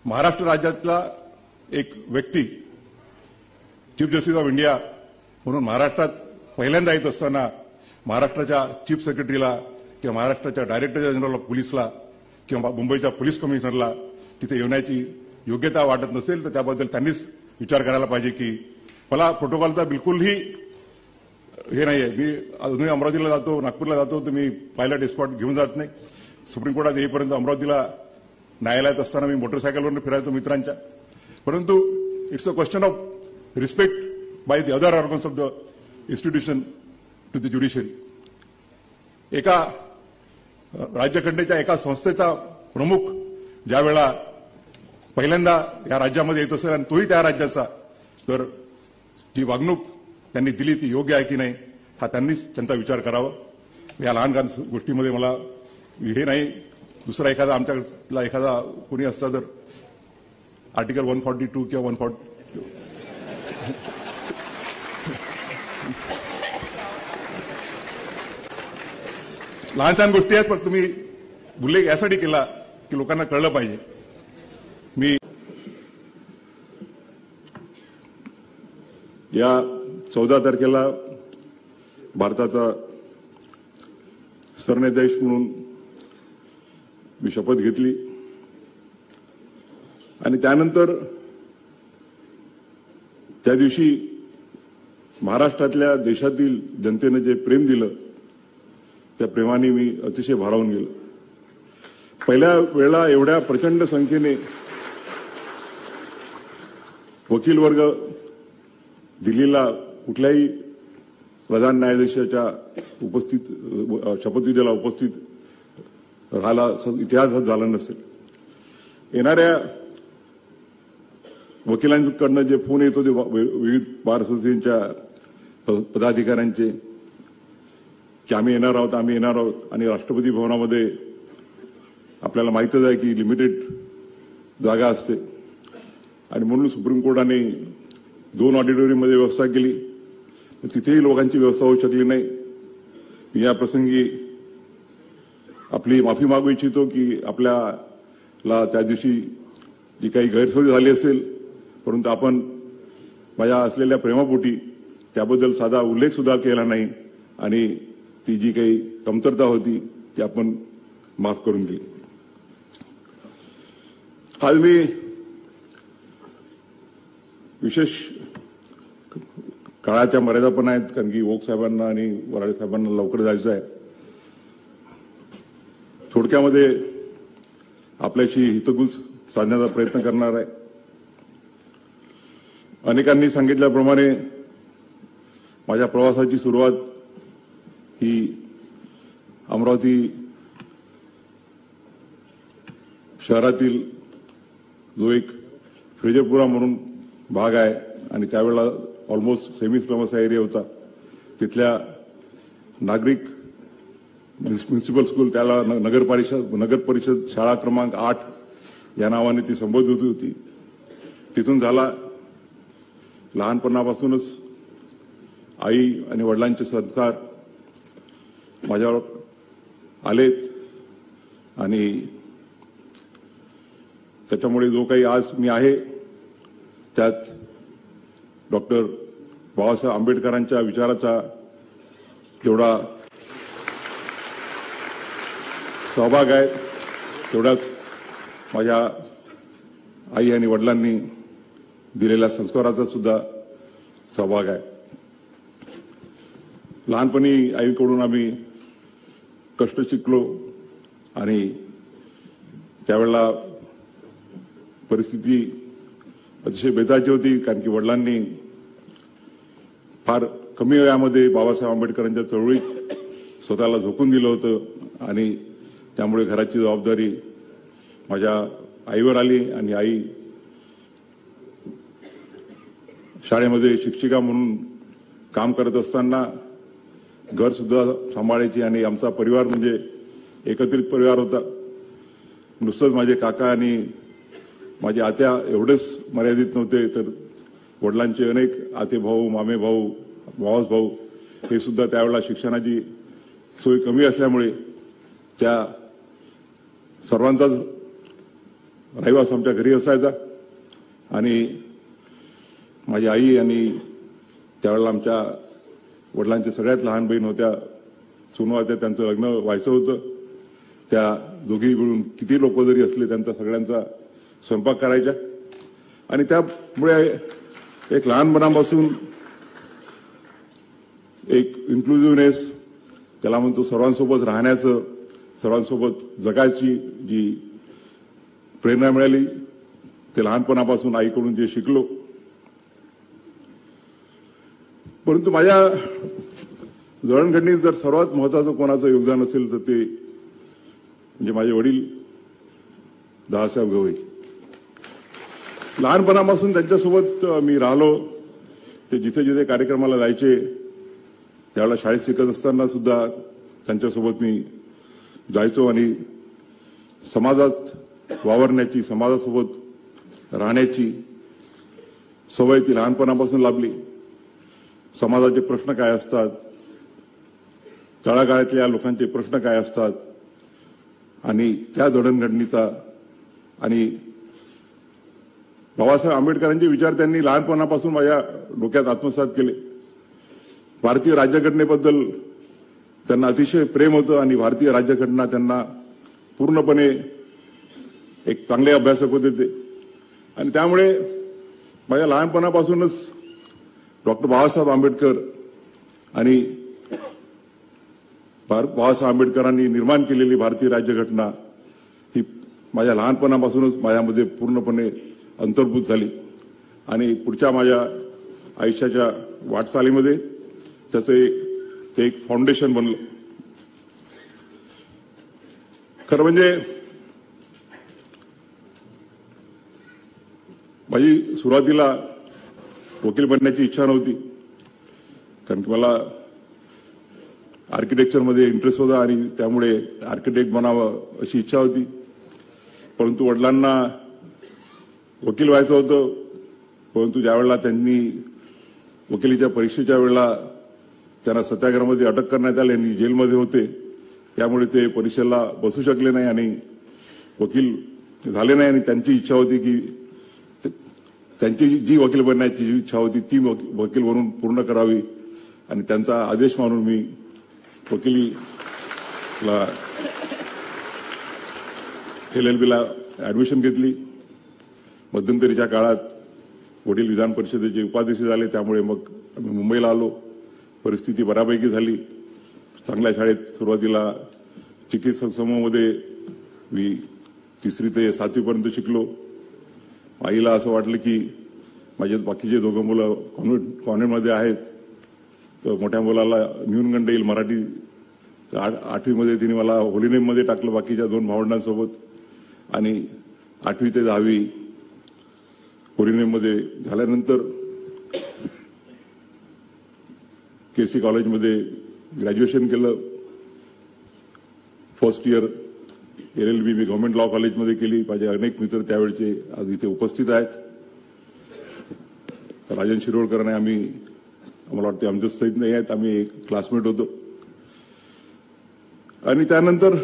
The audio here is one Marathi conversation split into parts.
महाराष्ट्र राज्यातला एक व्यक्ती चीफ जस्टिस ऑफ इंडिया म्हणून महाराष्ट्रात पहिल्यांदा येत असताना महाराष्ट्राच्या चीफ सेक्रेटरीला किंवा महाराष्ट्राच्या डायरेक्टर जनरल ऑफ पोलीसला किंवा मुंबईच्या पोलीस कमिशनरला तिथे येण्याची योग्यता वाटत नसेल तर त्याबद्दल त्यांनीच विचार करायला पाहिजे की मला प्रोटोकॉलचा बिलकुलही हे नाहीये. मी अजूनही अमरावतीला जातो, नागपूरला जातो तर मी पायलट एस्कॉर्ट घेऊन जात नाही. सुप्रीम कोर्टात येईपर्यंत अमरावतीला न्यायालयात असताना मी मोटरसायकलवरून फिरायचो मित्रांच्या. परंतु it's a question of respect by the other organs of the institution to the judiciary. एका राज्यघटनेच्या एका संस्थेचा प्रमुख ज्यावेळा पहिल्यांदा या राज्यामध्ये येत असेल आणि तोही त्या राज्याचा, तर जी वागणूक त्यांनी दिली ती योग्य आहे की नाही हा त्यांनीच त्यांचा विचार करावा. या लहान लहान गोष्टीमध्ये मला हे नाही. दुसरा एखादा आमच्यातला एखादा कोणी असता तर आर्टिकल 142 किंवा 140 लहान छान गोष्टी आहेत, पण तुम्ही उल्लेख यासाठी केला की लोकांना कळलं पाहिजे. मी या 14 तारखेला भारताचा सरन्यायाधीश म्हणून मी शपथ घेतली आणि त्यानंतर त्या दिवशी महाराष्ट्रातल्या देशातील जनतेने जे प्रेम दिलं त्या प्रेमाने मी अतिशय भारावून गेलो. पहिल्या वेळेला एवढ्या प्रचंड संख्येने वकील वर्ग दिल्लीला कुठल्याही प्रधान न्यायाधीशाच्या शपथविधीला उपस्थित राहायला इतिहासात झाला नसेल. येणाऱ्या वकिलांकडनं जे फोन येत होते विविध बार असोसिएशनच्या पदाधिकाऱ्यांचे की आम्ही येणार आहोत आणि राष्ट्रपती भवनामध्ये आपल्याला माहितच आहे की लिमिटेड जागा असते आणि म्हणून सुप्रीम कोर्टाने 2 ऑडिटोरियममध्ये व्यवस्था केली. तिथेही लोकांची व्यवस्था होऊ शकली नाही. मी या प्रसंगी आपली माफी मागू इच्छितो की आपल्याला त्या दिवशी जी काही गैरसोय झाली असेल, परंतु आपण माझ्या असलेल्या प्रेमापोटी त्याबद्दल साधा उल्लेख सुद्धा केला नाही आणि ती जी काही कमतरता होती ती आपण माफ करून दिली. आज मी विशेष काळाच्या मर्यादा पण आहेत, कारण की वोक साहेबांना आणि वराडे साहेबांना लवकर जायचं आहे. थोडक्यामध्ये आपल्याशी हितगुज साधण्याचा प्रयत्न करणार आहे. अनेकांनी सांगितल्याप्रमाणे माझ्या प्रवासाची सुरुवात ही अमरावती शहरातील जो एक फ्रेजरपुरा म्हणून भाग आहे आणि त्यावेळेला ऑलमोस्ट सेमी स्लम एरिया होता, तिथल्या नागरिक म्युन्सिपल स्कूल त्याला नगर परिषद शाळा क्रमांक 8 या नावाने ती संबोधित होती. तिथून झाला लहानपणापासूनच आई आणि वडिलांचे संस्कार माझ्यावर आलेत आणि त्याच्यामुळे जो काही आज मी आहे त्यात डॉक्टर बाबासाहेब आंबेडकरांच्या विचाराचा जेवढा सहभाग आहे तेवढाच माझ्या आई आणि वडिलांनी दिलेल्या संस्काराचा सुद्धा सहभाग आहे. लहानपणी आईकडून आम्ही कष्ट शिकलो आणि त्यावेळेला परिस्थिती अतिशय बेताची होती, कारण की वडिलांनी फार कमी वयामध्ये बाबासाहेब आंबेडकरांच्या चळवळीत स्वतःला झोकून दिलं होतं आणि त्यामुळे घराची जबाबदारी माझ्या आईवर आली आणि आई शाळेमध्ये शिक्षिका म्हणून काम करत असताना घर सुद्धा सांभाळायची आणि आमचा परिवार म्हणजे एकत्रित परिवार होता. नुसतंच माझे काका आणि माझी आत्या एवढेच मर्यादित नव्हते, तर वडिलांचे अनेक आते भाऊ, मामे भाऊ, मावस भाऊ हे सुद्धा त्यावेळेला शिक्षणाची सोय कमी असल्यामुळे त्या सर्वांचाच रहिवास आमच्या घरी असायचा आणि माझी आई आणि त्यावेळेला आमच्या वडिलांच्या सगळ्यात लहान बहीण होत्या, सुनू होत्या, त्यांचं लग्न व्हायचं होतं. त्या दोघी मिळून किती लोक जरी असले त्यांचा सगळ्यांचा स्वयंपाक करायच्या आणि त्यामुळे एक लहानपणापासून एक इन्क्लुझिव्हनेस, त्याला म्हणतो सर्वांसोबत राहण्याचं, सर्वांसोबत जगायची जी प्रेरणा मिळाली ते लहानपणापासून आईकडून जे शिकलो. परंतु माझ्या जडणघडणीत जर सर्वात महत्वाचं कोणाचं योगदान असेल तर ते म्हणजे माझे वडील दादासाहेब गवई. लहानपणापासून त्यांच्यासोबत मी राहिलो. ते जिथे जिथे कार्यक्रमाला जायचे त्यावेळेला शाळेत शिकत असताना सुद्धा त्यांच्यासोबत मी जायचो आणि समाजात वावरण्याची, समाजासोबत राहण्याची सवय ती लहानपणापासून लाभली. समाजाचे प्रश्न काय असतात, तळागाळातल्या लोकांचे प्रश्न काय असतात आणि त्या जडणघडणीचा आणि बाबासाहेब आंबेडकरांचे विचार त्यांनी लहानपणापासून माझ्या डोक्यात आत्मसात केले. भारतीय राज्यघटनेबद्दल त्यांना अतिशय प्रेम होतं आणि भारतीय राज्यघटना त्यांना पूर्णपणे एक चांगले अभ्यासक होते ते. आणि त्यामुळे माझ्या लहानपणापासूनच डॉक्टर बाबासाहेब आंबेडकर आणि बाबासाहेब आंबेडकरांनी निर्माण केलेली भारतीय राज्यघटना ही माझ्या लहानपणापासूनच माझ्यामध्ये पूर्णपणे अंतर्भूत झाली आणि पुढच्या माझ्या आयुष्याच्या वाटचालीमध्ये त्याचं एक फाउंडेशन बनलं. खरं म्हणजे माझी सुरुवातीला वकील बनण्याची इच्छा नव्हती, कारण की मला आर्किटेक्चरमध्ये इंटरेस्ट होता आणि त्यामुळे आर्किटेक्ट बनावं अशी इच्छा होती. परंतु वडिलांना वकील व्हायचं होतं. परंतु ज्यावेळेला त्यांनी वकिलीच्या परीक्षेच्या वेळेला त्यांना सत्याग्रहामध्ये अटक करण्यात आली आणि जेलमध्ये होते, त्यामुळे ते परीक्षेला बसू शकले नाही आणि वकील झाले नाही. आणि त्यांची इच्छा होती की त्यांची जी वकील बनण्याची जी इच्छा होती ती वकील बनून पूर्ण करावी आणि त्यांचा आदेश मानून मी वकिलीला LLBला ऍडमिशन घेतली. मध्यंतरीच्या काळात वडील विधान परिषदेचे उपाध्यक्ष झाले, त्यामुळे मग आम्ही मुंबईला आलो. परिस्थिती बऱ्यापैकी झाली. चांगल्या शाळेत सुरुवातीला चिकित्सक समूहामध्ये मी 3री ते 7वी पर्यंत शिकलो. आईला असं वाटलं की माझे बाकीचे दोघं मुलं कॉन्व्हेंटमध्ये आहेत तर मोठ्या मुलाला न्यूनगंड येईल मराठी. 8वीमध्ये तिने मला होलीनेममध्ये टाकलं बाकीच्या 2 भावंडांसोबत आणि 8वी ते 10वी होलीनेममध्ये झाल्यानंतर KC कॉलेजमध्ये ग्रॅज्युएशन केलं. फर्स्ट इयर LLB मी गव्हर्नमेंट लॉ कॉलेजमध्ये केली. माझे अनेक मित्र त्यावेळचे आज इथे उपस्थित आहेत. राजन शिरोडकर आणि आम्हाला वाटते आमच्या सहित नाही आहेत, आम्ही क्लासमेट होतो. आणि त्यानंतर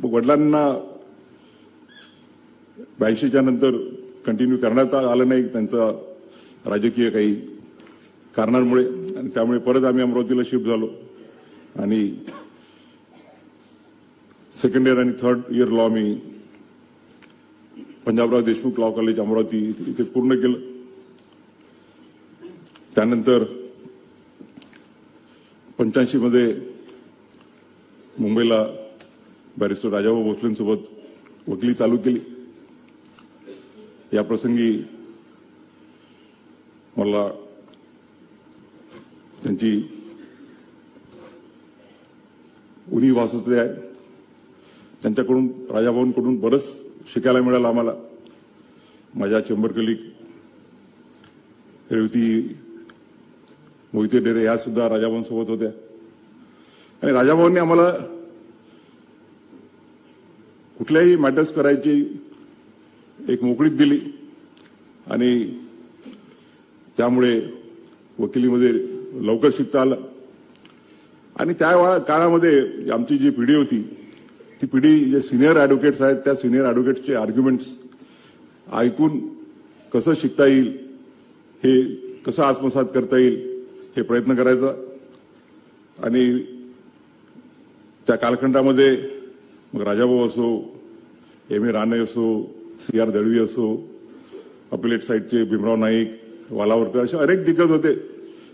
वडिलांना 82च्या नंतर कंटिन्यू करण्यात आलं नाही त्यांचा राजकीय काही कारणांमुळे आणि त्यामुळे परत आम्ही अमरावतीला शिफ्ट झालो आणि 2nd इयर आणि 3rd इयर लॉ मी पंजाबराव देशमुख लॉ कॉलेज अमरावती इथे पूर्ण केलं. त्यानंतर 85मध्ये मुंबईला बॅरिस्टर राजाभाऊ भोसलेंसोबत वकिली चालू केली. या प्रसंगी मला त्यांची उणी वाचते आहे. त्यांच्याकडून राजाभाऊंकडून बरंच शिकायला मिळालं आम्हाला. माझ्या चेंबर कलीग रेवती मोहिते डेरे या सुद्धा राजाभाऊंसोबत होत्या आणि राजाभाऊंनी आम्हाला कुठल्याही मॅटर्स करायची एक मोकळीक दिली आणि त्यामुळे वकिलीमध्ये लवकर शिकता आलं. आणि त्या काळामध्ये आमची जी पिढी होती ती पिढी जे सिनियर ॲडव्होकेट्स आहेत त्या सिनियर ॲडव्होकेट्सचे आर्ग्युमेंट्स ऐकून कसं शिकता येईल, हे कसं आत्मसात करता येईल हे प्रयत्न करायचा. आणि त्या कालखंडामध्ये मग राजाभाऊ असो, एम ए राणे असो, CR दळवी असो, अपिलेट साईडचे भीमराव नाईक, वालावरकर असे अनेक दिग्गज होते.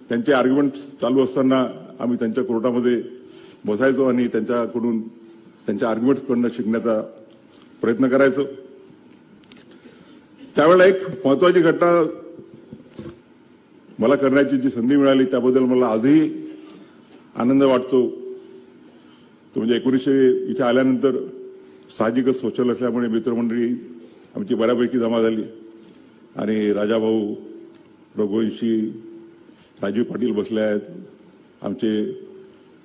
त्यांचे आर्ग्युमेंट चालू असताना आम्ही त्यांच्या कोर्टामध्ये बसायचो आणि त्यांच्याकडून त्यांच्या आर्ग्युमेंट्सकडून शिकण्याचा प्रयत्न करायचो. त्यावेळेला एक महत्वाची घटना मला करण्याची जी संधी मिळाली त्याबद्दल मला आजही आनंद वाटतो. तो म्हणजे 1900 इथे आल्यानंतर साहजिकच सोशल असल्यामुळे मित्रमंडळी आमची बऱ्यापैकी जमा झाली आणि राजाभाऊ, रघुवंशी, राजीव पाटील बसले आहेत. आमचे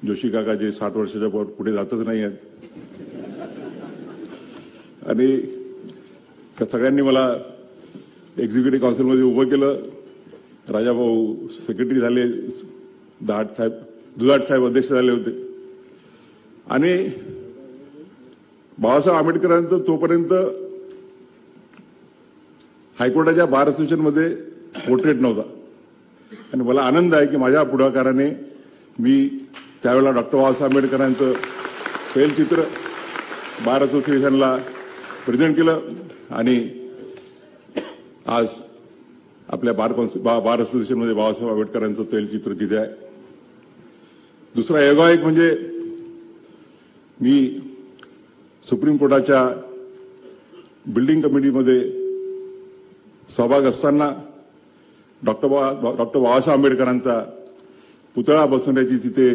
जोशी काका जे 60 वर्षाच्या पुढे जातच नाही आहेत. आणि त्या सगळ्यांनी मला एक्झिक्युटिव्ह काउन्सिलमध्ये उभं केलं. राजाभाऊ सेक्रेटरी झाले, दुधाट साहेब अध्यक्ष झाले होते. आणि बाबासाहेब आंबेडकरांचं तोपर्यंत हायकोर्टाच्या बार असोसिएशनमध्ये पोर्ट्रेट नव्हता. आणि मला आनंद आहे की माझ्या पुढाकाराने मी त्यावेळेला डॉक्टर बाबासाहेब आंबेडकरांचं तैलचित्र बार असोसिएशनला प्रेझेंट केलं आणि आज आपल्या बार असोसिएशनमध्ये बाबासाहेब आंबेडकरांचं तैलचित्र तिथे आहे. दुसरा योगायोग म्हणजे मी सुप्रीम कोर्टाच्या बिल्डिंग कमिटीमध्ये सहभाग असताना डॉक्टर बाबासाहेब आंबेडकरांचा पुतळा बसवण्याची तिथे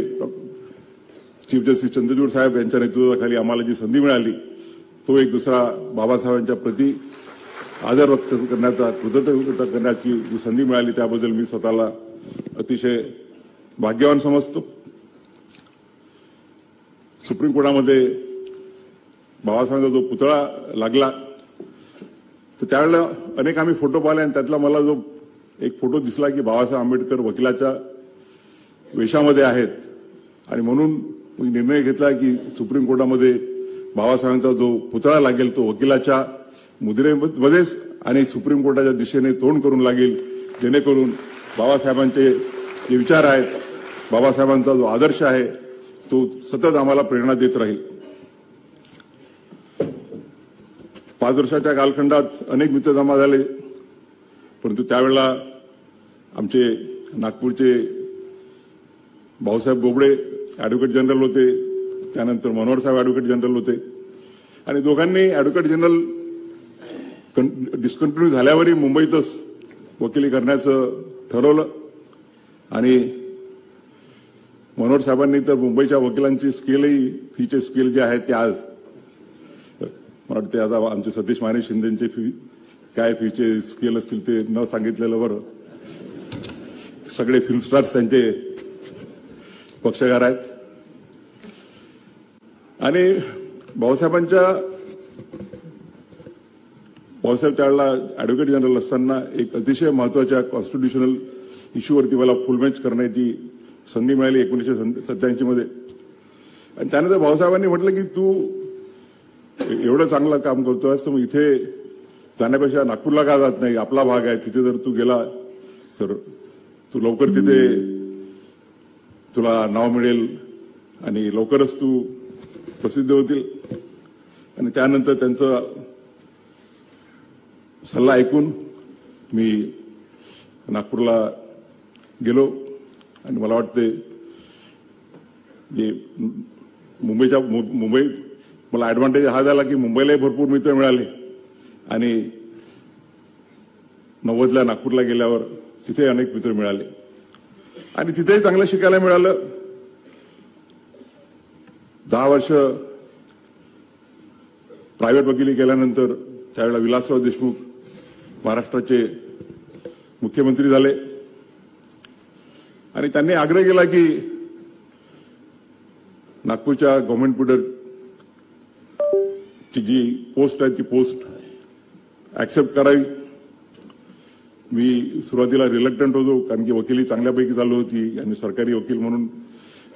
चीफ जस्टिस चंद्रचूड साहेब यांच्या नेतृत्वाखाली आम्हाला जी संधी मिळाली, तो एक दुसरा बाबासाहेबांच्या प्रती आदर व्यक्त करण्याचा, कृतज्ञता करण्याची जी संधी मिळाली त्याबद्दल मी स्वतःला अतिशय भाग्यवान समजतो. सुप्रीम कोर्टामध्ये बाबासाहेबांचा जो पुतळा लागला तर त्यावेळेला अनेक आम्ही फोटो पाहिले आणि त्यातला मला जो एक फोटो दिसला की बाबासाहेब आंबेडकर वकिलाच्या वेशामध्ये आहेत. आणि म्हणून मी निर्णय घेतला की सुप्रीम कोर्टामध्ये बाबासाहेबांचा जो पुतळा लागेल तो वकिलाच्या मुद्रेमध्येच आणि सुप्रीम कोर्टाच्या दिशेने तोंड करून लागेल, जेणेकरून बाबासाहेबांचे जे विचार आहेत, बाबासाहेबांचा जो आदर्श आहे तो सतत आम्हाला प्रेरणा देत राहील. 5 वर्षाच्या कालखंडात अनेक मित्र जमा झाले, परंतु त्यावेळेला आमचे नागपूरचे भाऊसाहेब गोबडे ॲडव्होकेट जनरल होते, त्यानंतर मनोहर साहेब ॲडव्होकेट जनरल होते आणि दोघांनी ॲडव्होकेट जनरल डिस्कंटिन्यू झाल्यावरही मुंबईतच वकिली करण्याचं ठरवलं. आणि मनोहर साहेबांनी तर मुंबईच्या वकिलांची स्केलही, फीचे स्केल जे आहेत ते आज मला वाटते आता आमचे सतीश माने शिंदेचे फी काय फीचे स्केल असतील ते न सांगितलेलं बरं. सगळे फिल्म स्टार्स त्यांचे पक्षकार आहेत. आणि बाबासाहेब त्यावेळेला ॲडव्होकेट जनरल असताना एक अतिशय महत्वाच्या कॉन्स्टिट्युशनल इश्यूवरती मला फुलमॅच करण्याची संधी मिळाली 1987 मध्ये. आणि त्यानंतर भाऊसाहेबांनी म्हटलं की तू एवढं चांगलं काम करतोयस तर मग इथे जाण्यापेक्षा नागपूरला का जात नाही, आपला भाग आहे तिथे जर तू गेला तर तू लवकर तिथे तुला नाव मिळेल आणि लवकरच तू प्रसिद्ध होतील. आणि त्यानंतर त्यांचा सल्ला ऐकून मी नागपूरला गेलो. आणि मला वाटते जे मुंबई मला ॲडव्हान्टेज हा झाला की मुंबईलाही भरपूर मित्र मिळाले आणि 90ला नागपूरला गेल्यावर तिथे अनेक मित्र मिळाले आणि तिथेही चांगलं शिकायला मिळालं. 10 वर्ष प्रायव्हेट वकिली केल्यानंतर त्यावेळेला विलासराव देशमुख महाराष्ट्राचे मुख्यमंत्री झाले आणि त्यांनी आग्रह केला की नागपूरच्या गव्हर्नमेंट पुढे ची जी पोस्ट आहे ती पोस्ट ऍक्सेप्ट करावी. मी सुरुवातीला रिलक्टंट होतो कारण की वकिली चांगल्यापैकी चालू होती आणि सरकारी वकील म्हणून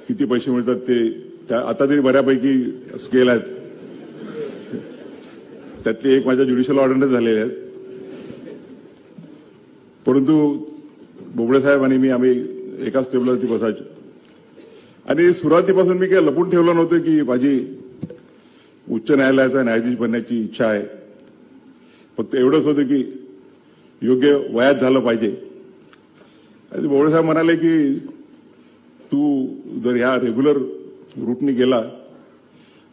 किती पैसे मिळतात ते आता तरी बऱ्यापैकी स्केल आहेत. त्यातले एक माझ्या ज्युडिशियल ऑर्डरने झालेले आहेत. परंतु बोबडे साहेब आणि मी आम्ही एकाच टेबलवरती बसायचो आणि सुरुवातीपासून मी काही लपून ठेवलं नव्हतं की माझी उच्च न्यायालयाचा न्यायाधीश बनण्याची इच्छा आहे. फक्त एवढंच होतं की योग्य वयात झालं पाहिजे. आणि बोबडे साहेब म्हणाले की तू जर ह्या रेग्युलर रूटनी गेला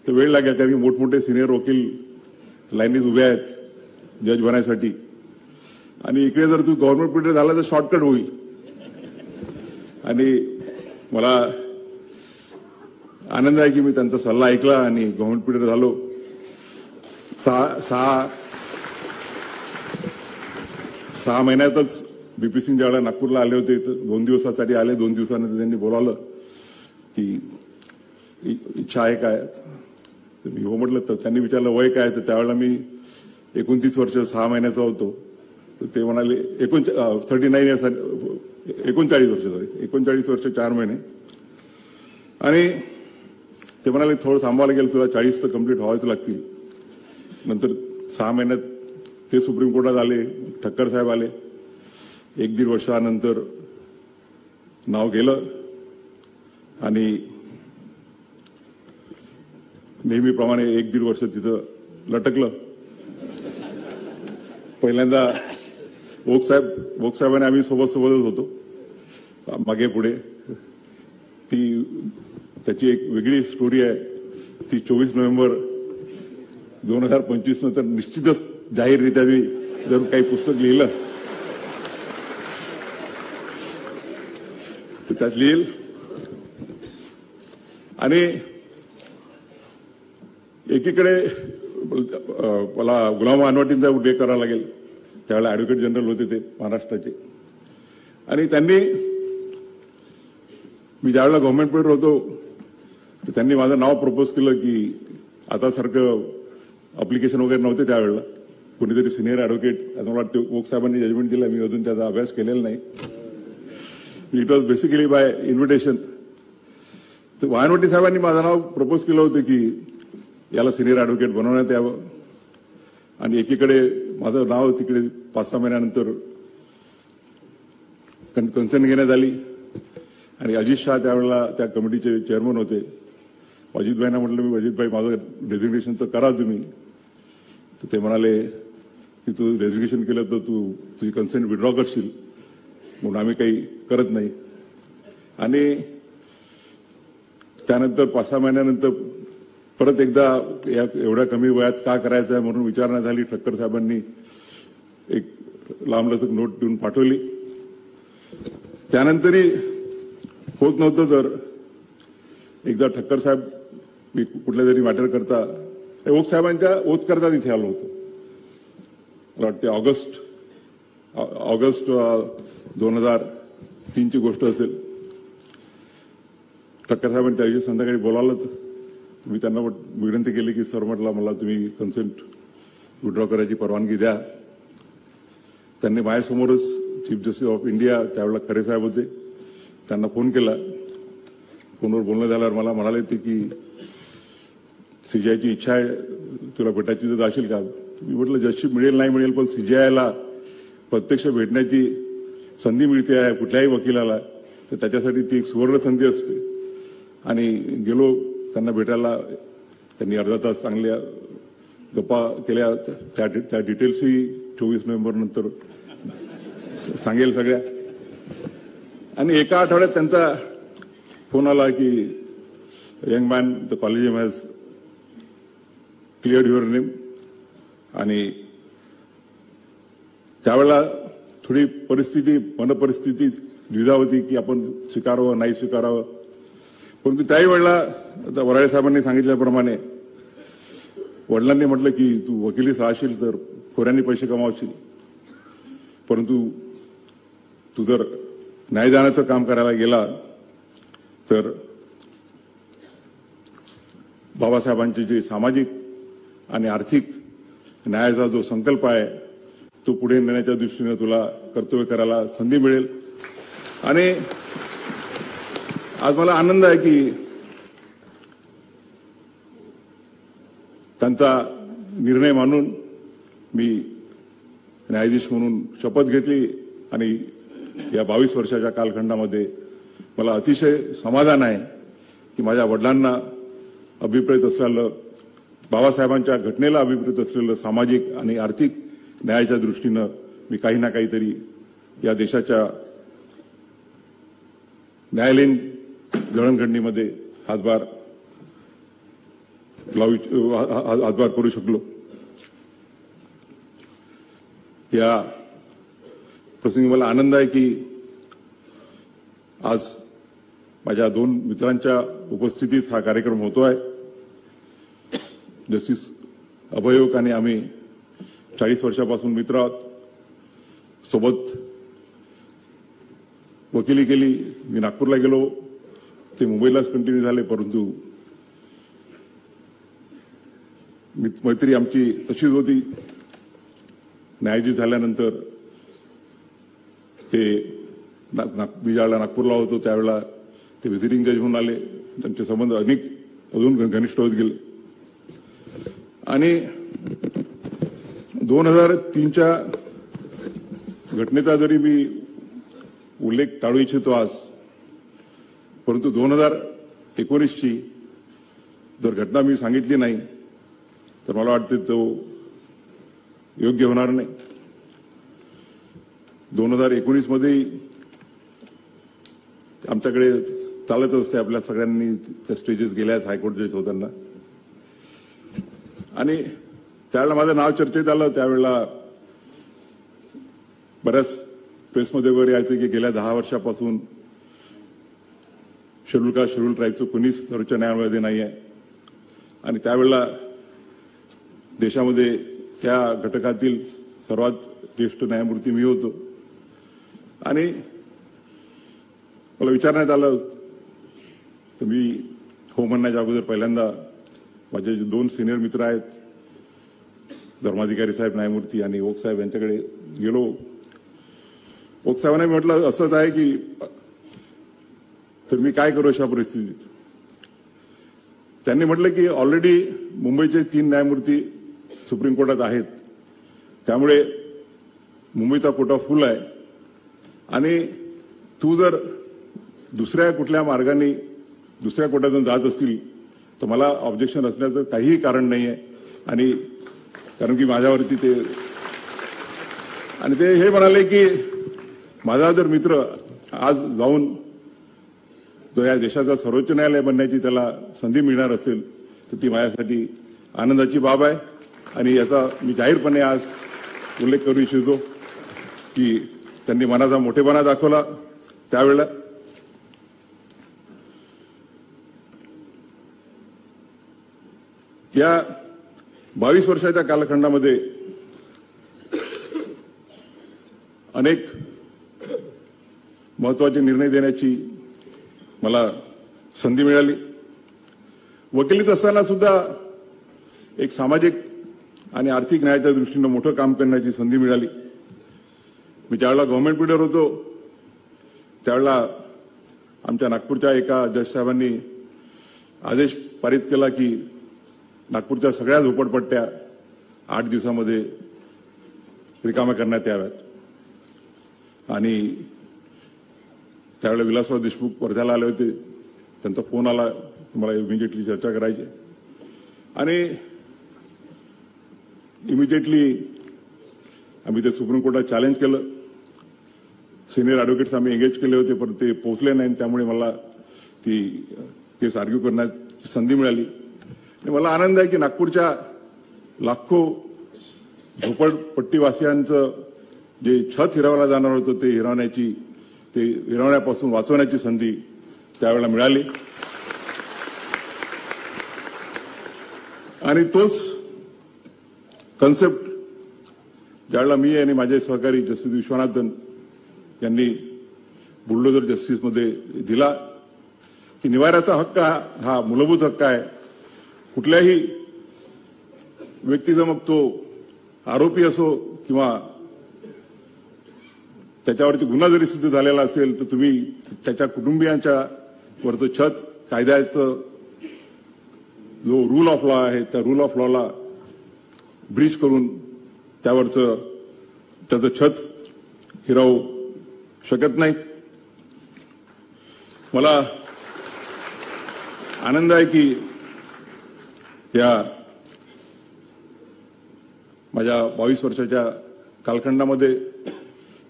तर वेळ लागेल, कारण की मोठमोठे सिनियर वकील लाईनीत उभे आहेत जज बनण्यासाठी आणि इकडे जर तू गव्हर्नमेंट पिरियड झाला तर शॉर्टकट होईल. आणि मला आनंद आहे की मी त्यांचा सल्ला ऐकला आणि गव्हर्नमेंट पिरियड झालो. सहा महिन्यातच बीपी सिंग ज्यावेळेला नागपूरला आले होते तर 2 दिवसासाठी आले. 2 दिवसानंतर त्यांनी बोलावलं की इच्छा आहे काय. तर मी हो म्हटलं. तर त्यांनी विचारलं वय काय. तर त्यावेळेला मी 29 वर्ष 6 महिन्याचा होतो. तर ते म्हणाले 39 इयर्स 39 वर्ष 39 वर्ष 4 महिने. आणि ते म्हणाले थोडं थांबायला गेलं, तुला 40 तर कम्प्लीट व्हावेच लागतील. नंतर 6 महिन्यात ते सुप्रीम कोर्टात आले. ठक्कर साहेब आले. 1-1.5 वर्षानंतर नाव गेलं आणि नेहमीप्रमाणे 1-1.5 वर्ष तिथं लटकलं. पहिल्यांदा ओक साहेबांनी आम्ही सोबतच होतो मागे पुढे. त्याची एक वेगळी स्टोरी आहे. ती 24 नोव्हेंबर 2025 नंतर निश्चितच जाहीररित्या मी जर काही पुस्तक लिहिलं तर त्यात लिहिल. आणि एकीकडे मला गुलाम अनवटींचा उल्लेख करावा लागेल. त्यावेळेला ऍडव्होकेट जनरल होते ते महाराष्ट्राचे. आणि त्यांनी मी ज्यावेळेला गव्हर्नमेंट पिरियड होतो तर त्यांनी माझं नाव प्रपोज केलं की आता सारखं अप्लिकेशन वगैरे नव्हते त्यावेळेला. कोणीतरी सिनियर ऍडव्होकेट आता मला वाटतं ओक साहेबांनी जजमेंट दिला. मी अजून त्याचा अभ्यास केलेला नाही. It was basically bye invitation. तर वायनवटी साहेबांनी माझं नाव प्रपोज केलं होतं की याला सिनियर ऍडव्होकेट बनवण्यात यावं. आणि एकीकडे माझं नाव तिकडे 5-6 महिन्यानंतर कन्सर्न घेण्यात आली. आणि अजित शाह त्यावेळेला त्या कमिटीचे चेअरमन होते. अजितभाईंना म्हटलं मी अजितभाई माझं डेझिग्नेशनचं करा तुम्ही. तर ते म्हणाले की तू डेझिग्नेशन केलं तर तू तुझी कन्सेंट विड्रॉ करशील म्हणून आम्ही काही करत नाही. आणि त्यानंतर 5-6 महिन्यानंतर परत एकदा एवढ्या कमी वयात का करायचं आहे म्हणून विचारणा झाली. ठक्कर साहेबांनी एक लांबलचक नोट देऊन पाठवली. त्यानंतरही होत नव्हतं. तर एकदा ठक्कर साहेब मी कुठल्या तरी मॅटर करता ओक साहेबांच्या ओत करता तिथे आलो होतो. मला वाटते ऑगस्ट 2003ची गोष्ट असेल. ठक्कर साहेबांनी त्या दिवशी संध्याकाळी बोलावलं. तर मी त्यांना विनंती केली की सर म्हटलं मला तुम्ही कन्सेंट विड्रॉ करायची परवानगी द्या. त्यांनी माझ्यासमोरच चीफ जस्टिस ऑफ इंडिया त्यावेळेला खरे साहेब होते त्यांना फोन केला. फोनवर बोलणं झाल्यावर मला म्हणाले ते की सीजीआयची इच्छा आहे तुला भेटायची तर जाशील का. मी म्हटलं जशी मिळेल नाही मिळेल पण सीजीआयला प्रत्यक्ष भेटण्याची संधी मिळते आहे कुठल्याही वकिलाला तर त्याच्यासाठी ती एक सुवर्ण संधी असते. आणि गेलो त्यांना भेटायला. त्यांनी अर्धा तास चांगल्या गप्पा केल्या. त्या डिटेल्सही 24 नोव्हेंबर नंतर सांगेल सगळ्या. आणि एका आठवड्यात त्यांचा फोन आला की young man the collegium has cleared your name. आणि त्यावेळेला थोडी मनपरिस्थिती द्विधा होती की आपण स्वीकारावं नाही स्वीकारावं. परंतु त्याही वेळेला आता वराळे साहेबांनी सांगितल्याप्रमाणे वडिलांनी म्हटलं की तू वकिलीस राहशील तर खोऱ्यांनी पैसे कमावशील परंतु तू जर न्यायदानाचं काम करायला गेला तर बाबासाहेबांचे जे सामाजिक आणि आर्थिक न्यायाचा जो संकल्प आहे तो पुढे नेण्याच्या दृष्टीने तुला कर्तव्य करायला संधी मिळेल. आणि आज मला आनंद आहे की त्यांचा निर्णय मानून मी न्यायाधीश म्हणून शपथ घेतली आणि या 22 वर्षाच्या कालखंडामध्ये मला अतिशय समाधान आहे की माझ्या वडिलांना अभिप्रेत असलेलं, बाबासाहेबांच्या घटनेला अभिप्रेत असलेलं सामाजिक आणि आर्थिक न्यायाच्या दृष्टीनं मी काही ना काहीतरी या देशाच्या न्यायालयीन जडणघडणीमध्ये हातभार करू शकलो. या प्रसंगी मला आनंद आहे की आज माझ्या 2 मित्रांच्या उपस्थितीत हा कार्यक्रम होतोय. जस्टिस अभयोग आणि आम्ही 40 वर्षापासून मित्र आहोत. सोबत वकिली केली. मी नागपूरला गेलो, ते मुंबईलाच कंटिन्यू झाले, परंतु मैत्री आमची तशीच होती. न्यायाधीश झाल्यानंतर ते मी ज्यावेळेला नागपूरला होतो त्यावेळेला ते व्हिजिटिंग जज होऊन आले. त्यांचे संबंध अजून घनिष्ठ होत गेले आणि 2003च्या घटनेचा जरी मी उल्लेख टाळू इच्छितो आज, परंतु 2019ची जर घटना मी सांगितली नाही तर मला वाटते तो योग्य होणार नाही. 2019 मध्ये आमच्याकडे चालत असते, आपल्या सगळ्यांनी त्या स्टेजेस गेल्या हायकोर्ट जज होताना, आणि त्यावेळेला माझं नाव चर्चेत आलं. त्यावेळेला बऱ्याच प्रेसमध्ये वगैरे यायचं की गेल्या 10 वर्षापासून शेड्यूल कास्ट शेड्यूल ट्राईबचं कोणीच सर्वोच्च न्यायालयामध्ये नाही आहे, आणि त्यावेळेला देशामध्ये त्या घटकातील सर्वात ज्येष्ठ न्यायमूर्ती मी होतो. आणि मला विचारण्यात आलं तर मी हो म्हणण्याच्या अगोदर पहिल्यांदा माझे जे 2 सिनियर मित्र आहेत, धर्माधिकारी साहेब न्यायमूर्ती आणि ओक साहेब यांच्याकडे गेलो. ओक साहेबांना म्हटलं असंच आहे की तर मी काय करू अशा परिस्थितीत. त्यांनी म्हटलं की ऑलरेडी मुंबईचे 3 न्यायमूर्ती सुप्रीम कोर्टात आहेत, त्यामुळे मुंबईचा कोटा फुल आहे, आणि तू जर दुसऱ्या कुठल्या मार्गाने दुसऱ्या कोर्टातून जात असतील तर मला ऑब्जेक्शन असण्याचं काहीही कारण नाही आहे. आणि कारण की माझ्यावरती ते, आणि ते हे म्हणाले की माझा जर मित्र आज जाऊन जो या देशाचा सर्वोच्च न्यायालय बनण्याची त्याला संधी मिळणार असेल तर ती माझ्यासाठी आनंदाची बाब आहे. आणि याचा मी जाहीरपणे आज उल्लेख करू इच्छितो की त्यांनी मनाचा मोठेपणा दाखवला त्यावेळेला. या 22 वर्षाच्या कालखंडामध्ये अनेक महत्वाचे निर्णय देण्याची मला संधी मिळाली. वकिलीत असताना सुद्धा एक सामाजिक आणि आर्थिक न्यायाच्या दृष्टीनं मोठं काम करण्याची संधी मिळाली. मी ज्यावेळेला गव्हर्नमेंट पीरियड होतो त्यावेळेला आमच्या नागपूरच्या एका जज साहेबांनी आदेश पारित केला की नागपूरच्या सगळ्या झोपडपट्ट्या 8 दिवसामध्ये रिकाम्या करण्यात याव्यात. आणि त्यावेळेला विलासराव देशमुख वर्ध्याला आले होते, त्यांचा फोन आला, मला इमिजिएटली चर्चा करायची, आणि इमिजिएटली आम्ही ते सुप्रीम कोर्टात चॅलेंज केलं. सिनियर ॲडव्होकेट्स आम्ही एंगेज केले होते, पण ते पोहोचले नाही, त्यामुळे मला ती केस आर्ग्यू करण्याची संधी मिळाली. आणि मला आनंद आहे की नागपूरच्या लाखो झोपडपट्टीवासियांचं जे छत हिरावलं जाणार होतं ते हिरावण्यापासून वाचवण्याची संधी त्यावेळेला मिळाली. आणि तोच कन्सेप्ट ज्यावेळेला मी आणि माझे सहकारी जस्टिस विश्वनाथन यांनी बुलडोजर जस्टिसमध्ये दिला की निवाऱ्याचा हक्क हा मूलभूत हक्क आहे. कुठल्याही व्यक्तीचा, मग तो आरोपी असो किंवा त्याच्यावरती गुन्हा जरी सिद्ध झालेला असेल तर तुम्ही त्याच्या कुटुंबियांच्या वरचं छत, कायद्याचं जो रूल ऑफ लॉ आहे त्या रूल ऑफ लॉला ब्रीच करून त्याचं छत हिरावू शकत नाही. मला आनंद आहे की या माझ्या 22 वर्षाच्या कालखंडामध्ये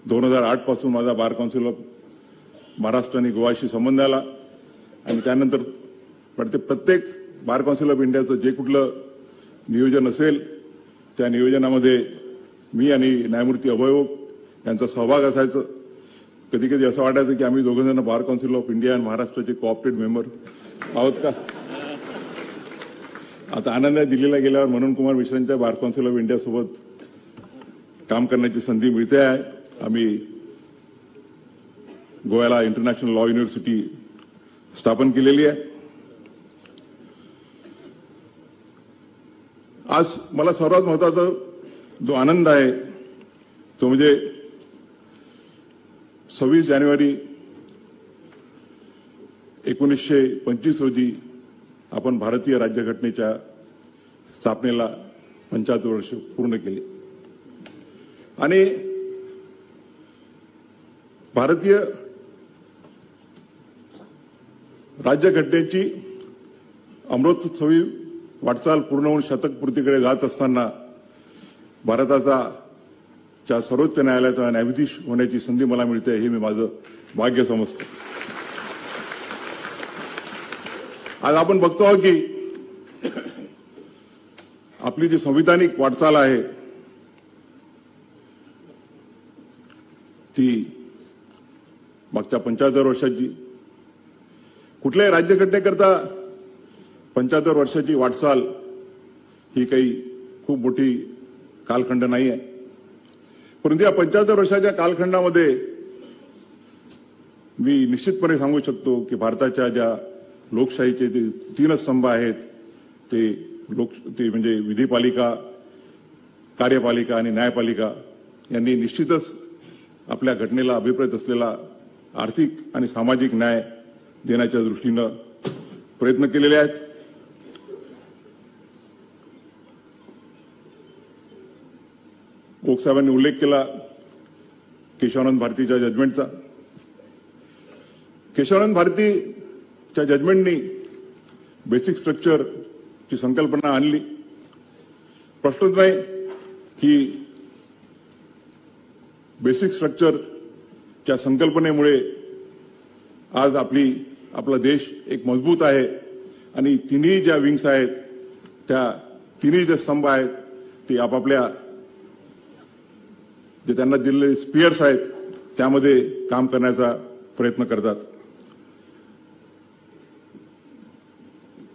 2008 पासून माझा बार काउन्सिल ऑफ महाराष्ट्र आणि गोवाशी संबंध आला आणि त्यानंतर प्रत्येक बार काउन्सिल ऑफ इंडियाचं जे कुठलं नियोजन असेल त्या नियोजनामध्ये मी आणि न्यायमूर्ती अभय ओक यांचा सहभाग असायचं. कधी कधी असं वाटायचं की आम्ही दोघंजण बार काउन्सिल ऑफ इंडिया आणि महाराष्ट्राचे कोऑपरेटिव्ह मेंबर आहोत का. आता आनंद आहे दिल्लीला गेल्यावर मनोज कुमार मिश्रांच्या बार काउन्सिल ऑफ इंडिया सोबत काम करण्याची संधी मिळते आहे. आम्ही गोव्याला इंटरनॅशनल लॉ युनिव्हर्सिटी स्थापन केलेली आहे. आज मला सर्वात महत्वाचा जो आनंद आहे तो म्हणजे 26 जानेवारी 1925 रोजी आपण भारतीय राज्यघटनेच्या स्थापनेला 75 वर्ष पूर्ण केली आणि भारतीय राज्यघटनेची अमृतोत्सवी वाटचाल पूर्ण होऊन शतकपूर्तीकडे जात असताना भारताच्या सर्वोच्च न्यायालयाचा न्यायाधीश होण्याची संधी मला मिळते हे मी माझं भाग्य समजतो. आज आपण बघतो आहोत की आपली जी संविधानिक वाटचाल आहे ती मागच्या 75 वर्षाची कुठल्याही राज्यघटनेकरता 75 वर्षाची वाटचाल ही काही खूप मोठी कालखंड नाही आहे. परंतु या 75 वर्षाच्या कालखंडामध्ये मी निश्चितपणे सांगू शकतो की भारताच्या ज्या लोकशाहीचे जे 3 स्तंभ आहेत ते म्हणजे विधिपालिका, कार्यपालिका आणि न्यायपालिका यांनी निश्चितच आपल्या घटनेला अभिप्रेत असलेला आर्थिक आणि सामाजिक न्याय देण्याच्या दृष्टीनं प्रयत्न केलेले आहेत. ओक साहेबांनी उल्लेख केला केशवानंद भारतीच्या जजमेंटचा. केशवानंद भारतीच्या जजमेंटनी बेसिक स्ट्रक्चरची संकल्पना आणली. प्रश्नच नाही की बेसिक स्ट्रक्चरच्या संकल्पनेमुळे आज आपला देश एक मजबूत आहे आणि तिन्ही ज्या विंग्स आहेत त्या तिन्ही जे स्तंभ आहेत ते आपापल्या जे त्यांना दिलेले स्पियर्स आहेत त्यामध्ये काम करण्याचा प्रयत्न करतात.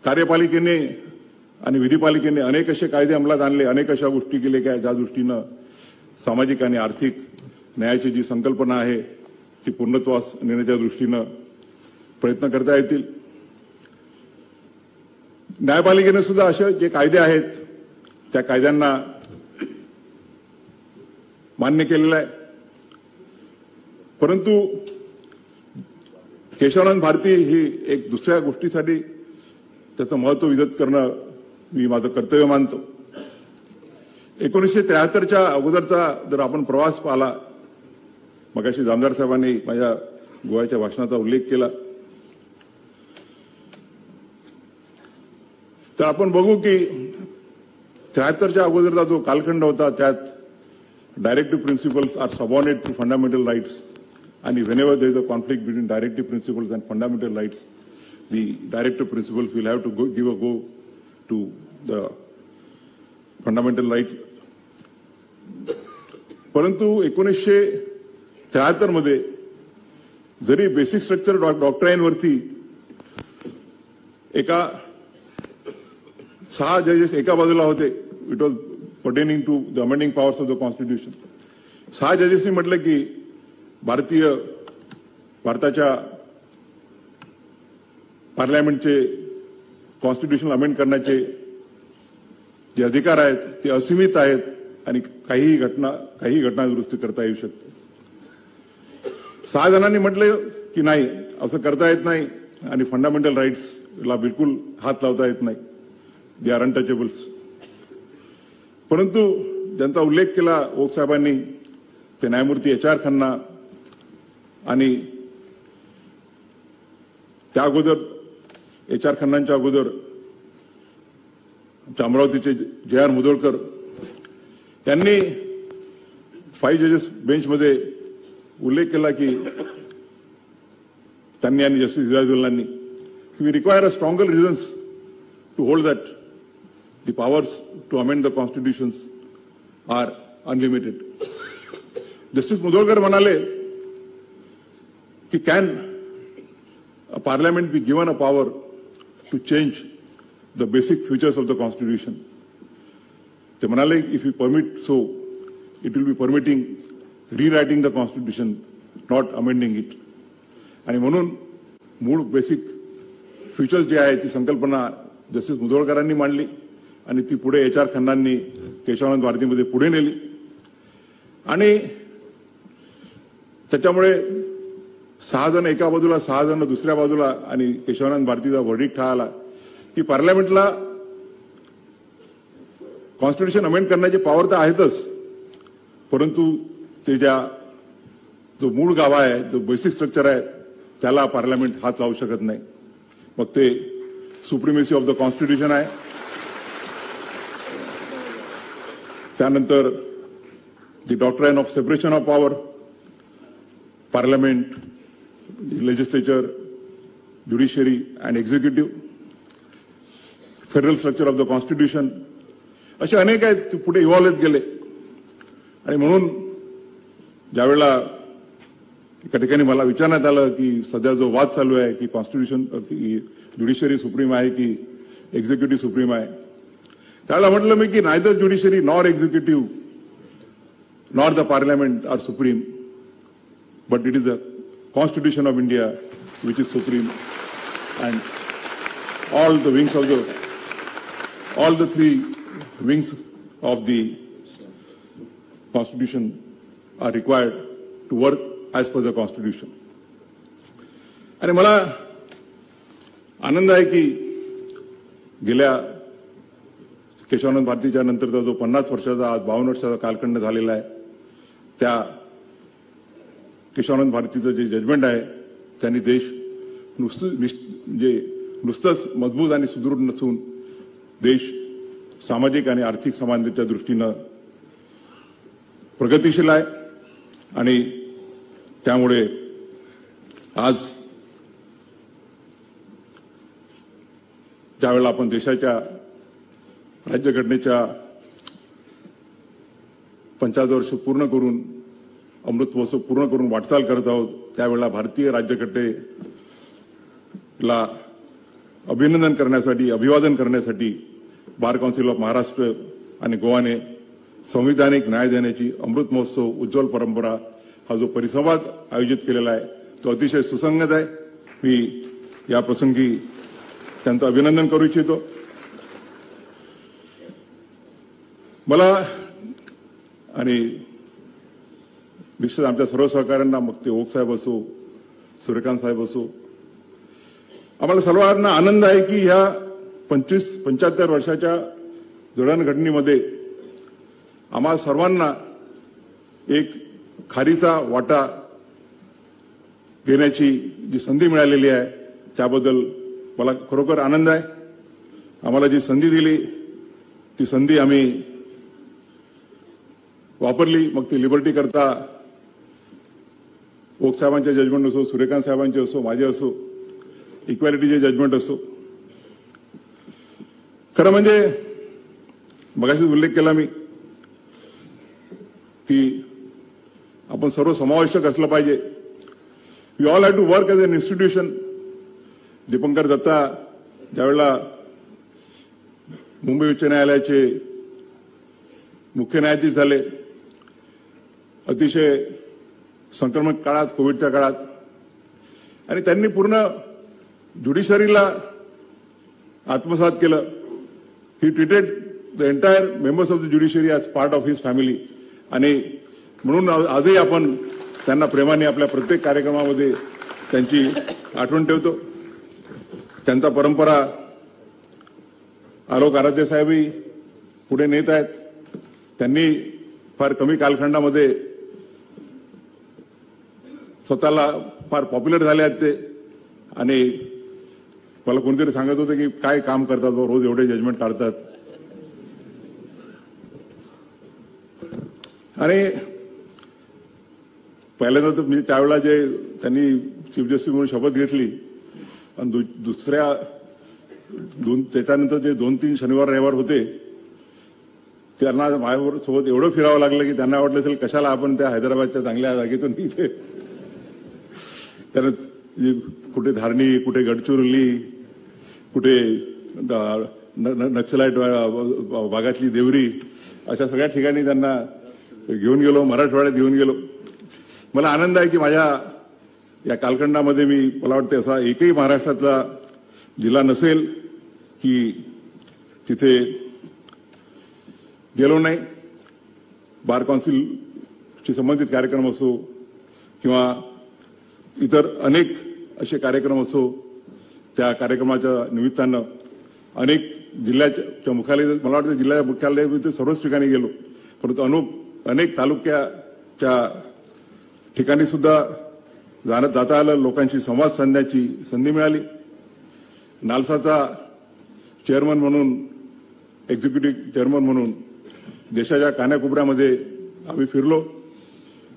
कार्यपालिकेने आणि विधिपालिकेने अनेक असे कायदे अंमलात आणले, अनेक अशा गोष्टी केल्या ज्या दृष्टीनं सामाजिक आणि आर्थिक न्यायाची जी संकल्पना आहे ती पूर्णत्वास नेण्याच्या दृष्टीनं प्रयत्न करता येतील. न्यायपालिकेने सुद्धा असे जे कायदे आहेत त्या कायद्यांना मान्य केलेलं आहे. परंतु केशवानंद भारती ही एक दुसऱ्या गोष्टीसाठी त्याचं महत्व विजत करणं मी माझं कर्तव्य मानतो. 1973च्या अगोदरचा जर आपण प्रवास पाहिला, मगाशी जामदार साहेबांनी माझ्या गोव्याच्या भाषणाचा उल्लेख केला, तर आपण बघू की 73च्या अगोदरचा जो कालखंड होता त्यात directive principles are subordinate to fundamental rights, and whenever there is a conflict between directive principles and fundamental rights, the directive principles will have to give a go to the fundamental rights. परंतु 1973 मध्ये जरी बेसिक स्ट्रक्चर डॉक्ट्राईन वरती 6 जजेस एका बाजूला होते, it was pertaining to the amending powers of the constitution. 6 जजेसनी म्हटलं की भारताच्या पार्लमेंटचे कॉन्स्टिट्यूशन अमेंड करण्याचे जे अधिकार आहेत ते असीमित आहेत आणि काही घटना दुरुस्ती करता येऊ शकते. 6 जणांनी म्हटलं की नाही, असं करता येत नाही आणि फंडामेंटल राईट्सला बिलकुल हात लावता येत नाही, दे आर अनटचेबल्स. परंतु ज्यांचा उल्लेख केला ओक साहेबांनी ते न्यायमूर्ती HR खन्ना, आणि त्या अगोदर HR खन्नांच्या अगोदर अमरावतीचे JR मुधोळकर यांनी 5 जजेस बेंचमध्ये उल्लेख केला की त्यांनी आणि जस्टिस सिराजुल्लांनी we require a stronger reasons to hold that the powers to amend the constitutions are unlimited. Justice Mudholkar म्हणाले की can a parliament be given a power to change the basic features of the constitution. ते म्हणाले if you permit so it will be permitting rewriting the constitution not amending it. आणि म्हणून मूळ बेसिक फीचर्स जे आहे ती संकल्पना जस्टिस मुधोळकरांनी मांडली आणि ती पुढे HR खन्नांनी केशवानंद भारतीमध्ये पुढे नेली. आणि त्याच्यामुळे 6 जण एका बाजूला 6 जण दुसऱ्या बाजूला आणि केशवानंद भारतीचा वर्डिक्ट हा आला की पार्लमेंटला कॉन्स्टिट्यूशन अमेंड करण्याची पॉवर तर आहेतच, परंतु ते जो मूळ गाभा आहे, जो बेसिक स्ट्रक्चर आहे, त्याला पार्लमेंट हात लावू शकत नाही. मग ते सुप्रिमेसी ऑफ द कॉन्स्टिट्यूशन आहे, त्यानंतर the doctrine of separation of power, parliament, legislature, judiciary and executive, federal structure of the constitution, असे अनेक आहेत ते पुढे इव्हॉल्व होत गेले. आणि म्हणून ज्यावेळेला एका ठिकाणी मला विचारण्यात आलं की सध्या जो वाद चालू आहे की कॉन्स्टिट्यूशन ज्युडिशियरी सुप्रीम आहे की एक्झिक्युटिव्ह सुप्रीम आहे, त्यावेळेला म्हटलं मी की neither judiciary nor executive nor the parliament are supreme, but it is the constitution of India which is supreme and all the wings of all the 3 wings of the Constitution are required to work as per the Constitution. आणि मला आनंद आहे की गेल्या केशवानंद भारतीच्या नंतरचा जो 50 वर्षाचा आज 52 वर्षाचा कालखंड झालेला आहे, त्या केशवानंद भारतीचं जे जजमेंट आहे त्यांनी देश नुसतंच मजबूत आणि सुदृढ नसून देश सामाजिक आणि आर्थिक समानतेच्या दृष्टीनं प्रगतिशील आहे. आणि त्यामुळे आज ज्यावेळेला आपण देशाच्या राज्यघटनेच्या 75 वर्ष पूर्ण करून अमृत महोत्सव पूर्ण करून वाटचाल करत आहोत, त्यावेळेला भारतीय राज्यघटनेला अभिनंदन करण्यासाठी, अभिवादन करण्यासाठी बार काउन्सिल ऑफ महाराष्ट्र आणि गोवाने संविधानिक न्याय देण्याची अमृत महोत्सव उज्ज्वल परंपरा हा जो परिसंवाद आयोजित केलेला आहे तो अतिशय सुसंगत आहे. मी या प्रसंगी त्यांचं अभिनंदन करू इच्छितो. मला आणि निश्चित आमच्या सर्व सहकाऱ्यांना, मग ते ओक साहेब असो, सूर्यकांत साहेब असो, आम्हाला सर्वांना आनंद आहे की ह्या 75 वर्षाच्या जडणघडणीमध्ये आम्हा सर्वांना एक खारीचा वाटा घेण्याची जी संधी मिळालेली आहे त्याबद्दल मला खरोखर आनंद आहे. आम्हाला जी संधी दिली ती संधी आम्ही वापरली. मग ती लिबर्टी करता ओक साहेबांचे जजमेंट असो, सूर्यकांत साहेबांचे असो, माझे असो, इक्वॅलिटीचे जजमेंट असो. खरं म्हणजे मगाशीच उल्लेख केला मी की आपण सर्व समावेशक असलं पाहिजे. We all have to work as an institution. Dipankar Datta ज्यावेळेला मुंबई उच्च न्यायालयाचे मुख्य न्यायाधीश झाले, अतिशय संक्रमक काळात, कोविडच्या काळात, आणि त्यांनी पूर्ण ज्युडिशरीला आत्मसात केलं. He treated the entire members of the judiciary as part of his family. आणि म्हणून आजही आपण त्यांना प्रेमाने आपल्या प्रत्येक कार्यक्रमामध्ये त्यांची आठवण ठेवतो. त्यांचा परंपरा आलोक आराध्य साहेबही पुढे नेत आहेत. त्यांनी फार कमी कालखंडामध्ये स्वतःला फार पॉप्युलर झाले आहेत ते, आणि मला कोणीतरी सांगत होतं की काय काम करतात रोज एवढे जजमेंट काढतात. आणि पहिल्यांदा तर म्हणजे त्यावेळेला जे त्यांनी चीफ जस्टिस म्हणून शपथ घेतली आणि दुसऱ्या त्याच्यानंतर जे 2-3 शनिवार रविवार होते त्यांना माझ्याबरोबर सोबत एवढं फिरावं लागलं की त्यांना वाटलं असेल कशाला आपण त्या हैदराबादच्या चांगल्या जागेतून इथे त्यानं कुठे धारणी, कुठे गडचिरोली, कुठे नक्षलाईट भागातली देवरी, अशा सगळ्या ठिकाणी त्यांना घेऊन गेलो, मराठवाड्यात घेऊन गेलो. मला आनंद आहे की माझ्या या कालखंडामध्ये मला वाटते असा एकही महाराष्ट्रातला जिल्हा नसेल की तिथे गेलो नाही. बार काउन्सिलशी संबंधित कार्यक्रम असो किंवा इतर अनेक असे कार्यक्रम असो, त्या कार्यक्रमाच्या निमित्तानं अनेक जिल्ह्याच्या मुख्यालय, मला वाटतं जिल्ह्याच्या मुख्यालय सर्वच ठिकाणी गेलो, परंतु अनेक तालुक्याच्या ठिकाणी सुद्धा जाता आलं, लोकांशी संवाद साधण्याची संधी मिळाली. नालसाचा चेअरमन म्हणून, एक्झिक्युटिव्ह चेअरमन म्हणून देशाच्या कानाकोपऱ्यामध्ये आम्ही फिरलो.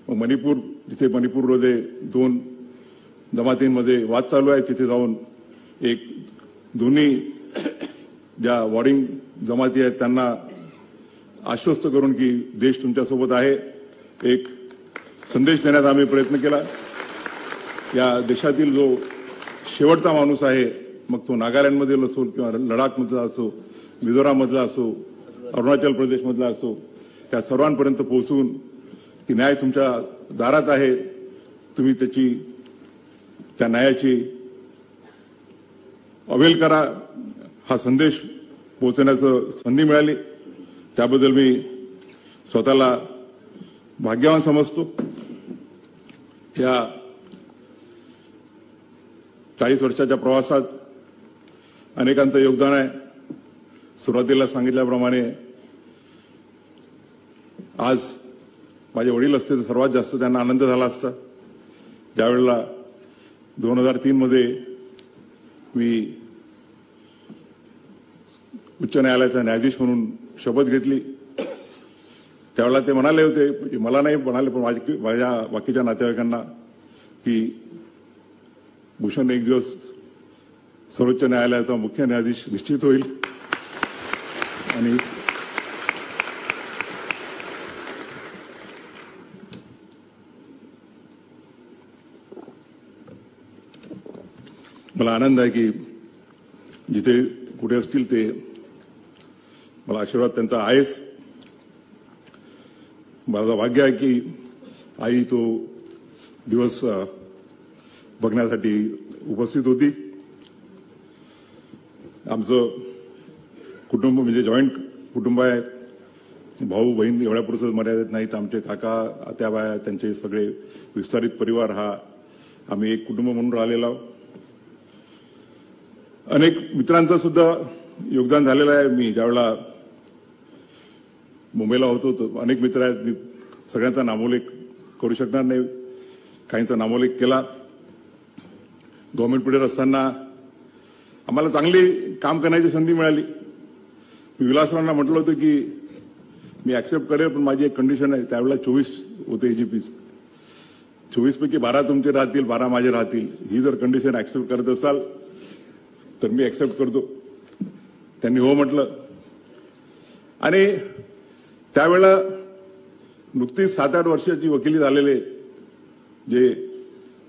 मणिपूर, जिथे मणिपूरमध्ये 2 जमातींमध्ये वाद चालू आहे, तिथे जाऊन दोन्ही ज्या वॉरिंग जमाती आहेत त्यांना आश्वस्त करून की देश तुमच्यासोबत आहे, एक संदेश देण्याचा आम्ही प्रयत्न केला. या देशातील जो शेवटचा माणूस आहे, मग तो नागालँडमधील असो किंवा लडाखमधला असो, मिझोराममधला असो, अरुणाचल प्रदेशमधला असो, त्या सर्वांपर्यंत पोहोचून की न्याय तुमच्या दारात आहे, तुम्ही त्या न्यायाची अवेल करा, हा संदेश पोहोचण्याचं संधी मिळाली. त्याबद्दल मी स्वतःला भाग्यवान समजतो. या 40 वर्षाच्या प्रवासात अनेकांचं योगदान आहे. सुरुवातीला सांगितल्याप्रमाणे आज माझे वडील असते तर सर्वात जास्त त्यांना आनंद झाला असता. ज्यावेळेला 2003 मध्ये मी उच्च न्यायालयाचा न्यायाधीश म्हणून शपथ घेतली, त्यावेळेला ते म्हणाले होते, मला नाही म्हणाले पण माझ्या बाकीच्या नातेवाईकांना, की भूषण एक दिवस सर्वोच्च न्यायालयाचा मुख्य न्यायाधीश निश्चित होईल. आणि मला आनंद आहे की जिथे कुठे असतील ते मला आशीर्वाद त्यांचा आहेच. माझं भाग्य आहे की आई तो दिवस बघण्यासाठी उपस्थित होती. आमचं कुटुंब म्हणजे जॉईंट कुटुंब आहे. भाऊ बहीण एवढ्यापुरतं मर्यादित नाहीत. आमचे काका, आत्याबाया, त्यांचे सगळे विस्तारित परिवार, हा आम्ही एक कुटुंब म्हणून राहिलेलो आहोत. अनेक मित्रांचं सुद्धा योगदान झालेलं आहे. मी ज्यावेळेला मुंबईला होतो तर अनेक मित्र आहेत, मी सगळ्यांचा नामोल्लेख करू शकणार नाही, काहींचा नामोल्लेख केला. गव्हर्नमेंट पिरियड असताना आम्हाला चांगली काम करण्याची संधी मिळाली. मी विलासरावांना म्हटलं होतं की मी ऍक्सेप्ट करेल, पण माझी एक कंडिशन आहे. त्यावेळेला 24 होते एजीपीस, 24 पैकी 12 तुमचे राहतील, 12 माझे राहतील. ही जर कंडिशन ऍक्सेप्ट करत असाल तर मी ऍक्सेप्ट करतो. त्यांनी हो म्हटलं. आणि त्यावेळेला नुकतीच 7-8 वर्षाची वकिली झालेले जे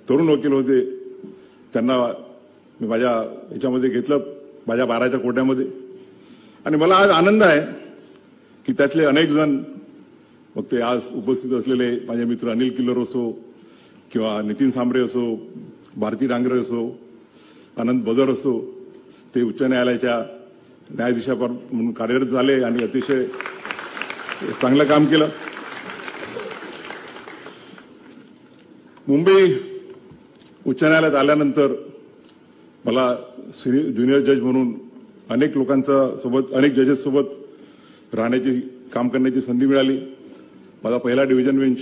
तरुण वकील होते त्यांना मी माझ्या याच्यामध्ये घेतलं, माझ्या 12च्या कोट्यामध्ये. आणि मला आज आनंद आहे की त्यातले अनेक जण, मग ते आज उपस्थित असलेले माझे मित्र अनिल किल्लर असो किंवा नितीन सांबरे असो, भारती डांगरे असो, अनंत बदर असो, ते उच्च न्यायालयाच्या न्यायाधीशापर म्हणून कार्यरत झाले आणि अतिशय चांगलं काम केलं. मुंबई उच्च न्यायालयात आल्यानंतर मला ज्युनियर जज म्हणून अनेक अनेक जजेस सोबत राहण्याची, काम करण्याची संधी मिळाली. माझा पहिला डिव्हिजन बेंच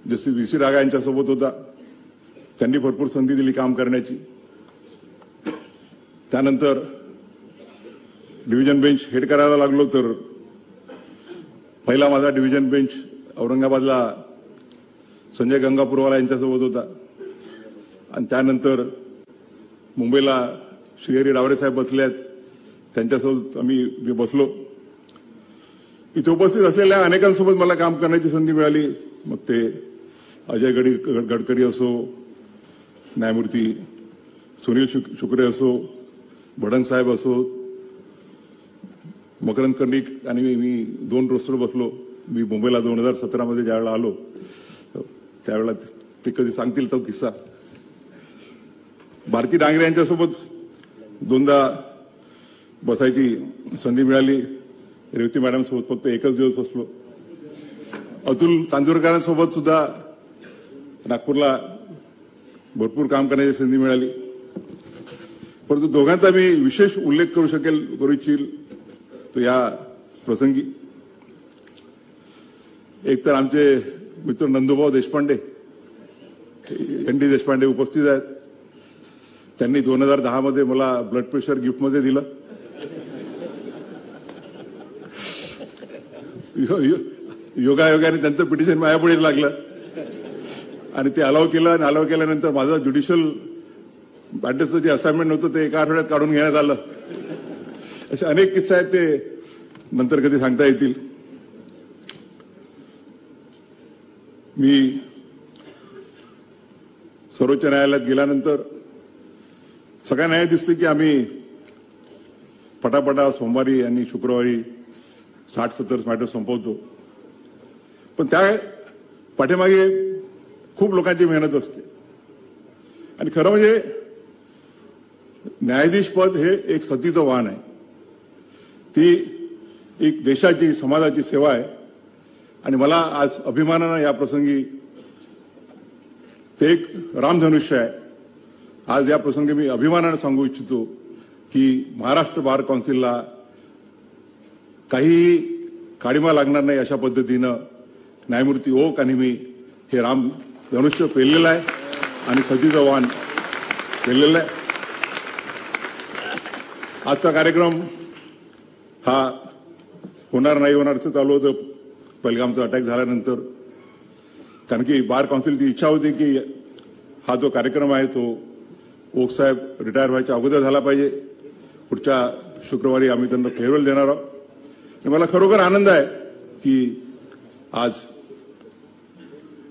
जस्टिस व्ही.सी. रागा यांच्यासोबत होता. त्यांनी भरपूर संधी दिली काम करण्याची. त्यानंतर डिव्हिजन बेंच हेड करायला लागलो तर पहिला माझा डिव्हिजन बेंच औरंगाबादला संजय गंगापूरवाला यांच्यासोबत होता आणि त्यानंतर मुंबईला श्रीहरी डावरे साहेब बसले आहेत, त्यांच्यासोबत मी बसलो. इथे उपस्थित असलेल्या अनेकांसोबत मला काम करण्याची संधी मिळाली. मग ते अजय गडकरी असो, न्यायमूर्ती सुनील शुक्रे असो, भडंग साहेब असो, मकरंद कर्णिक आणि मी 2 रोस्टर बसलो. मी मुंबईला 2017 मध्ये ज्यावेळेला आलो त्यावेळेला ते कधी सांगतील तो किस्सा. भारती डांगरे यांच्यासोबत 2दा बसायची संधी मिळाली. रेवती मॅडम सोबत फक्त एकच दिवस बसलो. अतुल चांदूरकरांसोबत सुद्धा नागपूरला भरपूर काम करण्याची संधी मिळाली. परंतु दोघांचा मी विशेष उल्लेख करू इच्छिल तो या प्रसंगी. एक तर आमचे मित्र नंदुभाऊ देशपांडे, ND देशपांडे उपस्थित आहेत. त्यांनी 2010 मध्ये मला ब्लड प्रेशर गिफ्टमध्ये दिलं. योगायोगाने त्यांचं पिटिशन माझ्यापुढेच लागलं आणि ते अलाव केलं आणि अलाव केल्यानंतर माझं ज्युडिशियल मॅटर्सचं जे असाइनमेंट होतं ते एका आठवड्यात काढून घेण्यात आलं. असे अनेक किस्से आहेत, ते नंतर कधी सांगता येतील. मी सर्वोच्च न्यायालयात गेल्यानंतर सगळ्यांना हे दिसतं की आम्ही पटापटा सोमवारी आणि शुक्रवारी 60-70 मॅटर संपवतो, पण त्या पाठीमागे खूप लोकांची मेहनत असते. आणि खरं म्हणजे न्यायाधीश पद हे एक सतीचं वाहन आहे. ती एक देशाची, समाजाची सेवा आहे. आणि मला आज अभिमानानं या प्रसंगी ते एक रामधनुष्य आहे. आज या प्रसंगी मी अभिमानानं सांगू इच्छितो की महाराष्ट्र बार काउन्सिलला काही काळिमा लागणार नाही अशा पद्धतीनं न्यायमूर्ती ओक आणि मी हे रामधनुष्य पेललेलं आहे आणि सतीचं वाहन पेललेलं आहे. आजचा कार्यक्रम हा होणार नाही होणार असं चालू होतं पहलगामचा अटॅक झाल्यानंतर. कारण की बार काउन्सिलची इच्छा होती की हा जो कार्यक्रम आहे तो ओक साहेब रिटायर व्हायच्या अगोदर झाला पाहिजे. पुढच्या शुक्रवारी आम्ही त्यांना फेअरवेल देणार आहोत. मला खरोखर आनंद आहे की आज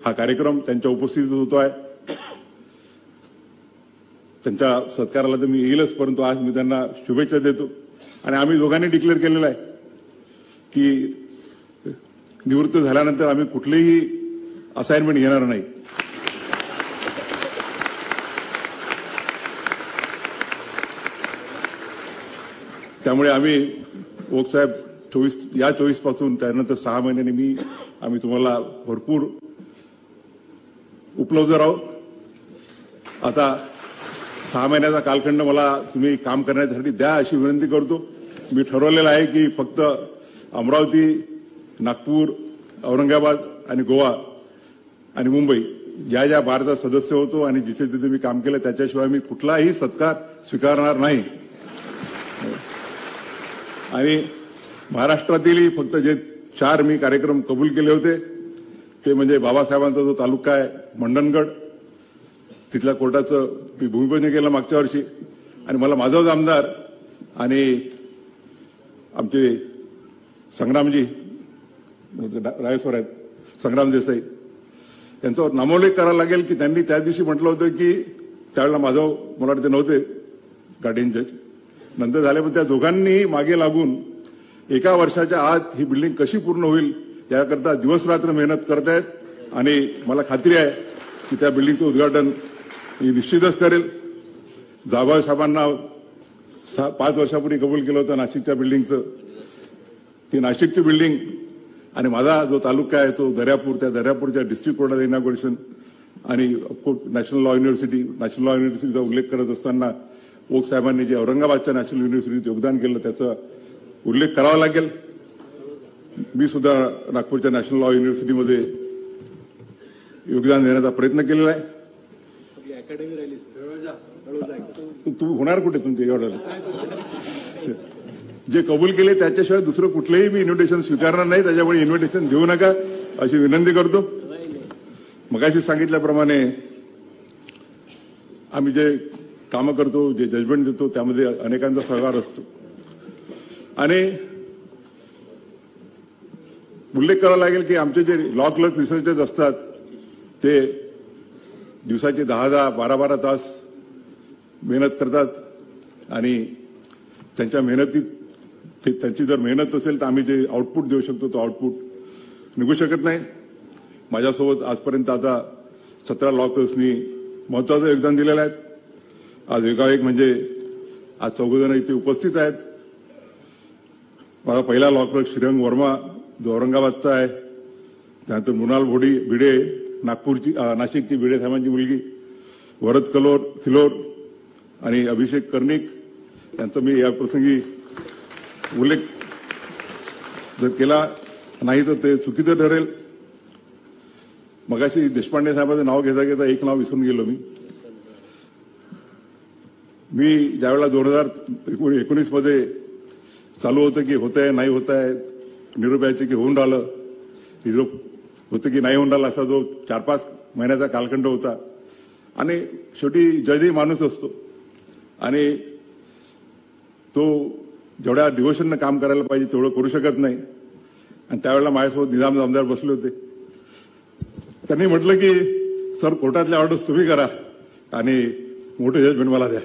हा कार्यक्रम त्यांच्या उपस्थितीत होतो आहे. त्यांच्या सत्काराला तर मी येईलच, परंतु आज मी त्यांना शुभेच्छा देतो. आणि आम्ही दोघांनी डिक्लेअर केलेलं आहे की निवृत्त झाल्यानंतर आम्ही कुठलीही असाइनमेंट घेणार नाही. त्यामुळे आम्ही ओक साहेब 24 पासून त्यानंतर 6 महिन्यांनी आम्ही तुम्हाला भरपूर उपलब्ध राहू. आता 6 महिन्याचा कालखंड मला तुम्ही काम करण्यासाठी द्या अशी विनंती करतो. मी ठरवलेलं आहे की फक्त अमरावती, नागपूर, औरंगाबाद आणि गोवा आणि मुंबई ज्या ज्या बारचा सदस्य होतो आणि जिथे जिथे मी काम केलं त्याच्याशिवाय मी कुठलाही सत्कार स्वीकारणार नाही. आणि महाराष्ट्रातीलही फक्त जे 4 मी कार्यक्रम कबूल केले होते ते म्हणजे बाबासाहेबांचा जो तालुका आहे मंडणगड, तिथल्या कोर्टाचं मी भूमिपूजन केलं मागच्या वर्षी. आणि मला माधव आमदार आणि आमचे संग्रामजी रायस्वर आहेत, संग्राम देसाई, यांचा नामोल्लेख करावा लागेल की त्यांनी त्या दिवशी म्हटलं होतं की त्यावेळेला माधव मला वाटते नव्हते गार्डियन जज, नंतर झाले, पण त्या दोघांनीही मागे लागून एका वर्षाच्या आत ही बिल्डिंग कशी पूर्ण होईल याकरता दिवसरात्र मेहनत करतायत. आणि मला खात्री आहे की त्या बिल्डिंगचं उद्घाटन मी निश्चितच करेल. जाधव साहेबांना 5 वर्षापूर्वी कबूल केलं होतं नाशिकच्या बिल्डिंगचं. ती नाशिकची बिल्डिंग आणि माझा जो तालुका आहे तो दर्यापूर, त्या दर्यापूरच्या डिस्ट्रिक्ट कोर्टाचं इनॉग्रेशन आणि नॅशनल लॉ युनिव्हर्सिटीचा उल्लेख करत असताना ओक साहेबांनी जे औरंगाबादच्या नॅशनल युनिव्हर्सिटीत योगदान केलं त्याचा उल्लेख करावा लागेल. मी सुद्धा नागपूरच्या नॅशनल लॉ युनिव्हर्सिटीमध्ये योगदान देण्याचा प्रयत्न केलेला आहे. तू होणार कुठे तुमच्या एवढं जे कबूल केले त्याच्याशिवाय दुसरं कुठलंही मी इन्व्हिटेशन स्वीकारणार नाही. त्याच्यामुळे इन्व्हिटेशन देऊ नका अशी विनंती करतो. मगाशी सांगितल्याप्रमाणे आम्ही जे कामं करतो, जे जजमेंट देतो, त्यामध्ये अनेकांचा सहभाग असतो. आणि उल्लेख करावा लागेल की आमचे जे लॉ क्लर्क रिसर्चर्स असतात ते दिवसाचे 10-10, 12-12 तास मेहनत करतात. आणि त्यांच्या मेहनतीत त्यांची जर मेहनत असेल तर आम्ही जे आउटपुट देऊ शकतो तो आउटपुट निघू शकत नाही. माझ्यासोबत आजपर्यंत आता 17 लॉ क्लर्क्सनी महत्वाचं योगदान दिलेलं आहे. आज एकाएक म्हणजे आज 4 जण इथे उपस्थित आहेत. माझा पहिला लॉ क्लर्क श्रीरंग वर्मा जो औरंगाबादचा आहे. त्यानंतर मृणाल भिडे नाशिकची भिडे साहेबांची मुलगी, वरद खिलोर आणि अभिषेक कर्णिक यांचा मी या प्रसंगी उल्लेख जर केला नाही तर ते चुकीचं ठरेल. मगाशी देशपांडे साहेबांचं नाव घेता घेता एक नाव विसरून गेलो मी ज्यावेळेला 2019 मध्ये चालू होतं की होत आहे नाही होत आहे, निरोप यायचे की होऊन राहिलं, निरोप होतं की नाही होऊन राहिलं, असा जो 4-5 महिन्याचा कालखंड होता. आणि शेवटी जजही माणूस असतो आणि तो जेवढ्या डिव्होशननं काम करायला पाहिजे तेवढं करू शकत नाही. आणि त्यावेळेला माझ्यासोबत निजाम आमदार बसले होते. त्यांनी म्हटलं की सर कोर्टातल्या ऑर्डर्स तुम्ही करा आणि मोठे जजमेंट मला द्या.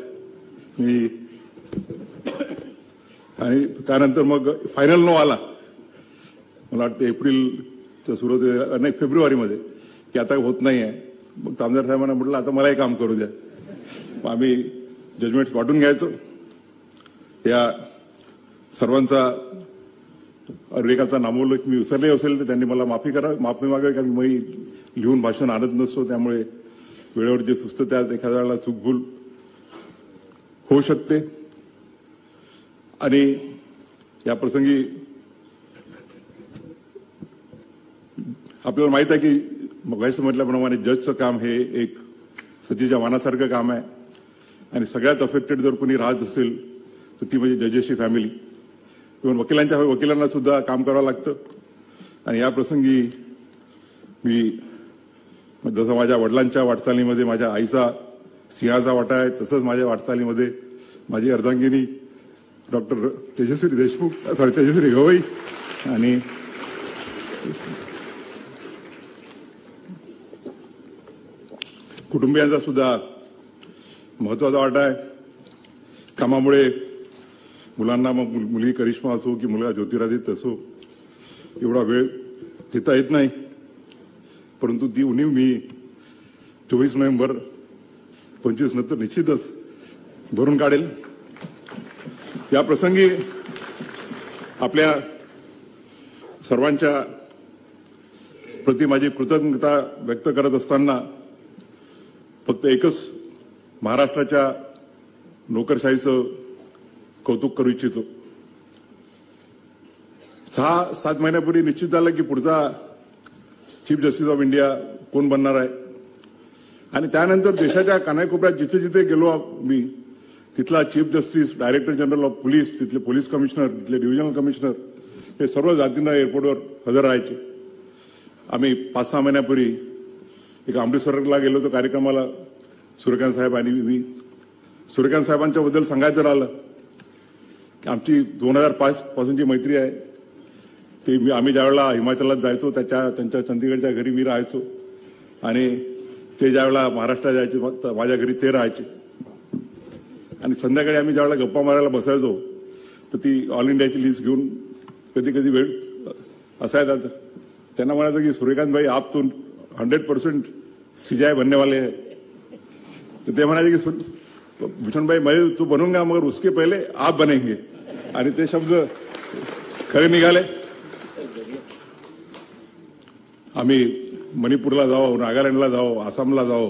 आणि त्यानंतर मग फायनल नो आला, मला वाटतं एप्रिलच्या सुरुवातीला नाही फेब्रुवारीमध्ये, की आता होत नाही आहे. मग आमदार साहेबांना म्हटलं आता मलाही काम करू द्या. मग आम्ही जजमेंट्स वाटून घ्यायचो. या सर्वांचा अरेकाचा नामोल्लेख मी विसरले असेल तर त्यांनी मला माफी मागावी, कारण मी लिहून भाषण आणत नसतो. त्यामुळे वेळेवर जे सुचतं त्यात एखाद्या वेळेला चूकभूल होऊ शकते. आणि या प्रसंगी आपल्याला माहित आहे की मगाशी म्हटल्याप्रमाणे जजचं काम हे एक सतीच्या वाणासारखं काम आहे. आणि सगळ्यात अफेक्टेड जर कोणी राहत असेल तर ती म्हणजे जजेसची फॅमिली. इव्हन वकिलांना सुद्धा काम करावं लागतं. आणि या प्रसंगी मी जसं माझ्या वडिलांच्या वाटचालीमध्ये माझ्या आईचा सिंहाचा वाटा आहे, तसंच माझ्या वाटचालीमध्ये माझी अर्धांगिनी डॉक्टर तेजस्वी गवई आणि कुटुंबियांचा सुद्धा महत्वाचा वाटा आहे. कामामुळे मुलांना, मग मुलगी करिश्मा असो की मुलगा ज्योतिरादित्य असो, एवढा वेळ देता येत नाही. परंतु ती उणीव मी 24 नोव्हेंबर 25 नंतर निश्चितच भरून काढेल. या प्रसंगी आपल्या सर्वांच्या प्रति माझी कृतज्ञता व्यक्त करत असताना फक्त एकच महाराष्ट्राच्या नोकरशाहीचं कौतुक करू इच्छितो. 6-7 महिन्यापूर्वी निश्चित झालं की पुढचा चीफ जस्टिस ऑफ इंडिया कोण बनणार आहे. आणि त्यानंतर देशाच्या कानाकोपऱ्यात जिथे जिथे गेलो मी, तिथला chief justice, director general of police, तिथले पोलीस कमिशनर, तिथले डिव्हिजनल कमिशनर हे सर्व जातींना एअरपोर्टवर हजर राहायचे. आम्ही 5-6 महिन्यापूर्वी एक अमृतसरला गेलो होतो कार्यक्रमाला. सूर्यकांत साहेब आणि मी, सूर्यकांत साहेबांच्या बद्दल सांगायचं राहिलं की आमची 2005 पासूनची मैत्री आहे. ते आम्ही ज्यावेळेला हिमाचलात जायचो त्यांच्या चंदीगडच्या घरी मी राहायचो आणि ते ज्यावेळेला महाराष्ट्रात जायचे माझ्या घरी ते राहायचे. आणि संध्याकाळी आम्ही ज्यावेळेला गप्पा मारायला बसायचो तर ती ऑल इंडियाची लिस्ट घेऊन कधी कधी वेळ असायचा. त्यांना म्हणायचं की सूर्यकांत भाई आप तो 100% सीजाय बनने वाले हैं. तर ते म्हणायचे की भूषण भाई मैं तो बनूंगा मगर उसके पहले आप बनेंगे. आणि ते शब्द खरे निघाले. आम्ही मणिपूरला जाओ, नागालँडला जाओ, आसामला जाओ.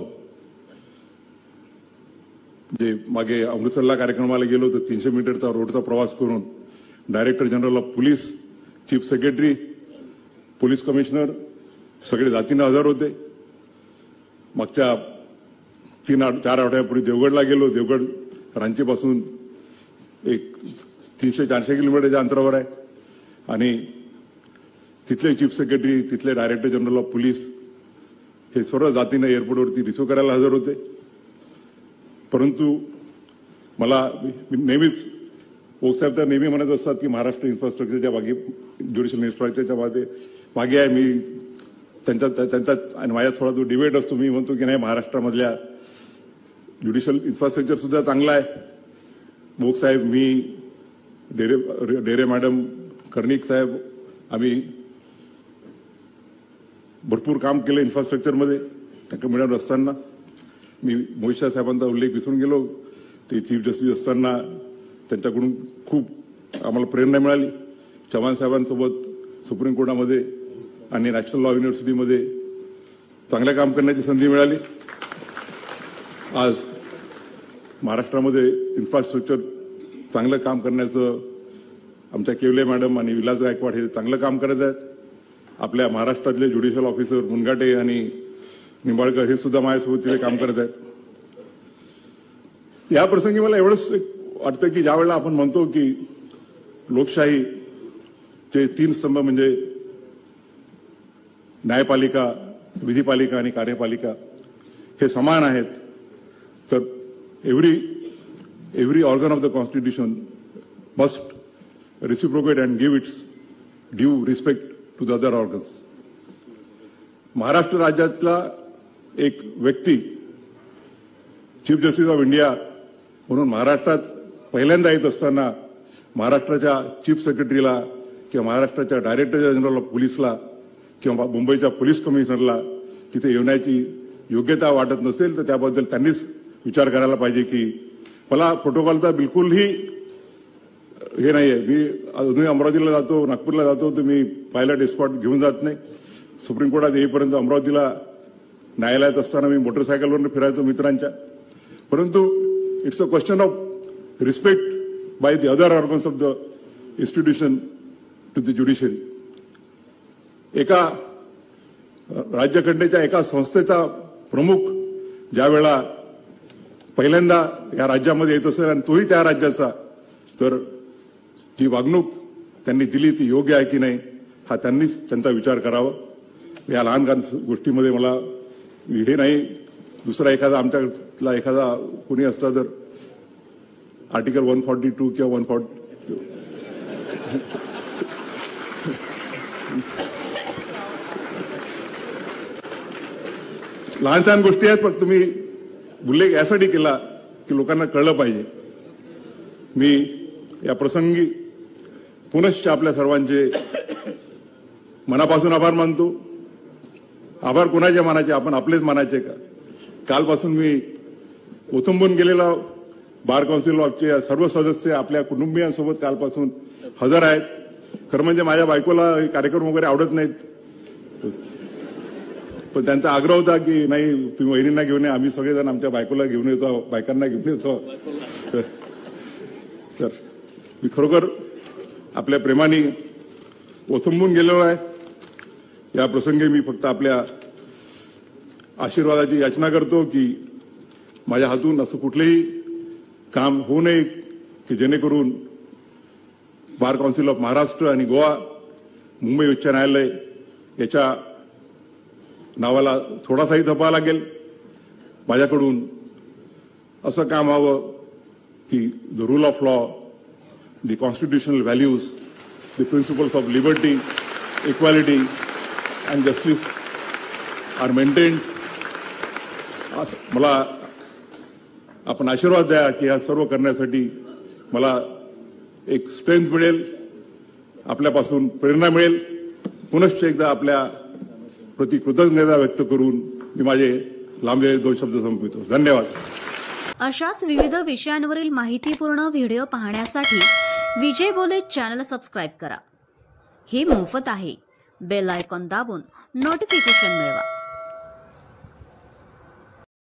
जे मागे अमृतसरला कार्यक्रमाला गेलो तर 300 मीटरचा रोडचा प्रवास करून director general of police, chief secretary, police commissioner सगळे जातीनं हजर होते. मागच्या 4 आठवड्यापूर्वी देवगडला गेलो. देवगड रांचीपासून एक 300-400 किलोमीटरच्या अंतरावर आहे आणि तिथले चीफ सेक्रेटरी, तिथले डायरेक्टर जनरल ऑफ पोलीस हे सर्व जातीनं एअरपोर्टवरती रिसिव्ह करायला हजर होते. परंतु मला नेहमीच ओकसाहेब तर नेहमी म्हणत असतात की महाराष्ट्र इन्फ्रास्ट्रक्चरच्या मागे, ज्युडिशियल इन्फ्रास्ट्रक्चरच्या मागे आहे. मी त्यांचा आणि माझ्यात थोडा जो डिबेट असतो. मी म्हणतो की नाही, महाराष्ट्रामधल्या ज्युडिशियल इन्फ्रास्ट्रक्चर सुद्धा चांगला आहे. ओकसाहेब, मी, डेरे मॅडम, कर्णिक साहेब, आम्ही भरपूर काम केलं इन्फ्रास्ट्रक्चरमध्ये. त्या मिळत असताना मी मोहित शाह साहेबांचा उल्लेख विसरून गेलो. ते चीफ जस्टिस असताना त्यांच्याकडून खूप आम्हाला प्रेरणा मिळाली. चव्हाण साहेबांसोबत सुप्रीम कोर्टामध्ये आणि नॅशनल लॉ युनिव्हर्सिटीमध्ये चांगलं काम करण्याची संधी मिळाली. आज महाराष्ट्रामध्ये इन्फ्रास्ट्रक्चर चांगलं काम करण्याचं आमच्या केवले मॅडम आणि विलास गायकवाड हे चांगलं काम करत आहेत. आपल्या महाराष्ट्रातले ज्युडिशियल ऑफिसर मुनघाटे आणि निंबाळकर हे सुद्धा माझ्यासोबत तिथे काम करत आहेत. या प्रसंगी मला एवढंच वाटतं की ज्या वेळेला आपण म्हणतो की लोकशाहीचे 3 स्तंभ म्हणजे न्यायपालिका, विधिपालिका आणि कार्यपालिका हे समान आहेत, तर every organ of the constitution must reciprocate and give its due respect to the other organs. Maharashtra राज्यातला एक व्यक्ती चीफ जस्टिस ऑफ इंडिया म्हणून महाराष्ट्रात पहिल्यांदा येत असताना महाराष्ट्राच्या चीफ सेक्रेटरीला किंवा महाराष्ट्राच्या डायरेक्टर जनरल ऑफ पोलीसला किंवा मुंबईच्या पोलीस कमिशनरला तिथे येण्याची योग्यता वाटत नसेल तर त्याबद्दल त्यांनीच विचार करायला पाहिजे. की मला प्रोटोकॉलचा बिलकुलही हे नाही आहे. मी अजूनही अमरावतीला जातो, नागपूरला जातो, तर मी पायलट एस्कॉर्ट घेऊन जात नाही. सुप्रीम कोर्टात येईपर्यंत अमरावतीला न्यायालयात असताना मी मोटरसायकलवरून फिरायचो मित्रांच्या. परंतु it's a question of respect by the other organs of the institution to the judiciary. एका राज्यघटनेच्या एका संस्थेचा प्रमुख ज्या वेळा पहिल्यांदा या राज्यामध्ये येत असेल आणि तोही त्या राज्याचा, तर जी वागणूक त्यांनी दिली ती योग्य आहे की नाही हा त्यांनीच त्यांचा विचार करावा. या लहान गोष्टीमध्ये मला हे नाही, दुसरा एखादा आमच्यातला एखादा कोणी असता तर आर्टिकल 142 किंवा 140 लहान सहान गोष्टी आहेत, पण तुम्ही उल्लेख यासाठी केला की लोकांना कळलं पाहिजे. मी या प्रसंगी पुनश्च आपल्या सर्वांचे मनापासून आभार मानतो. आभार कोणाचे मानायचे? आपण आपलेच मानायचे का? कालपासून मी ओथंबून गेलेला बार काउन्सिल ऑफचे सर्व सदस्य आपल्या कुटुंबियांसोबत कालपासून हजर आहेत. खरं म्हणजे माझ्या बायकोला कार्यक्रम वगैरे आवडत नाहीत, पण त्यांचा आग्रह होता की नाही तुम्ही वहिनींना घेऊन या, आम्ही सगळेजण आमच्या बायकोला घेऊन येतो, बायकांना घेऊन येतो. तर मी खरोखर आपल्या प्रेमाने ओथंबून गेलेलो आहे. या प्रसंगी मी फक्त आपल्या आशीर्वादाची याचना करतो की माझ्या हातून असं कुठलेही काम होऊ नये की जेणेकरून बार काउन्सिल ऑफ महाराष्ट्र आणि गोवा, मुंबई उच्च न्यायालय याच्या नावाला थोडासाही धप्पा लागेल. माझ्याकडून असं काम व्हावं की the rule of law, the constitutional values, the principles of liberty, equality and justice are maintained. मला आपण आशीर्वाद द्या की या सर्व करण्यासाठी मला एक स्ट्रेंथ मिळेल, आपल्यापासून प्रेरणा मिळेल. पुनश्च एकदा आपल्या प्रति कृतज्ञता व्यक्त करून मी माझे लांबलेले 2 शब्द संपवितो. धन्यवाद. अशाच विविध विषयांवरील माहितीपूर्ण व्हिडिओ पाहण्यासाठी विजय बोले चॅनल सबस्क्राइब करा. हे मोफत आहे. बेल आयकॉन दाबून नोटिफिकेशन मिळवा.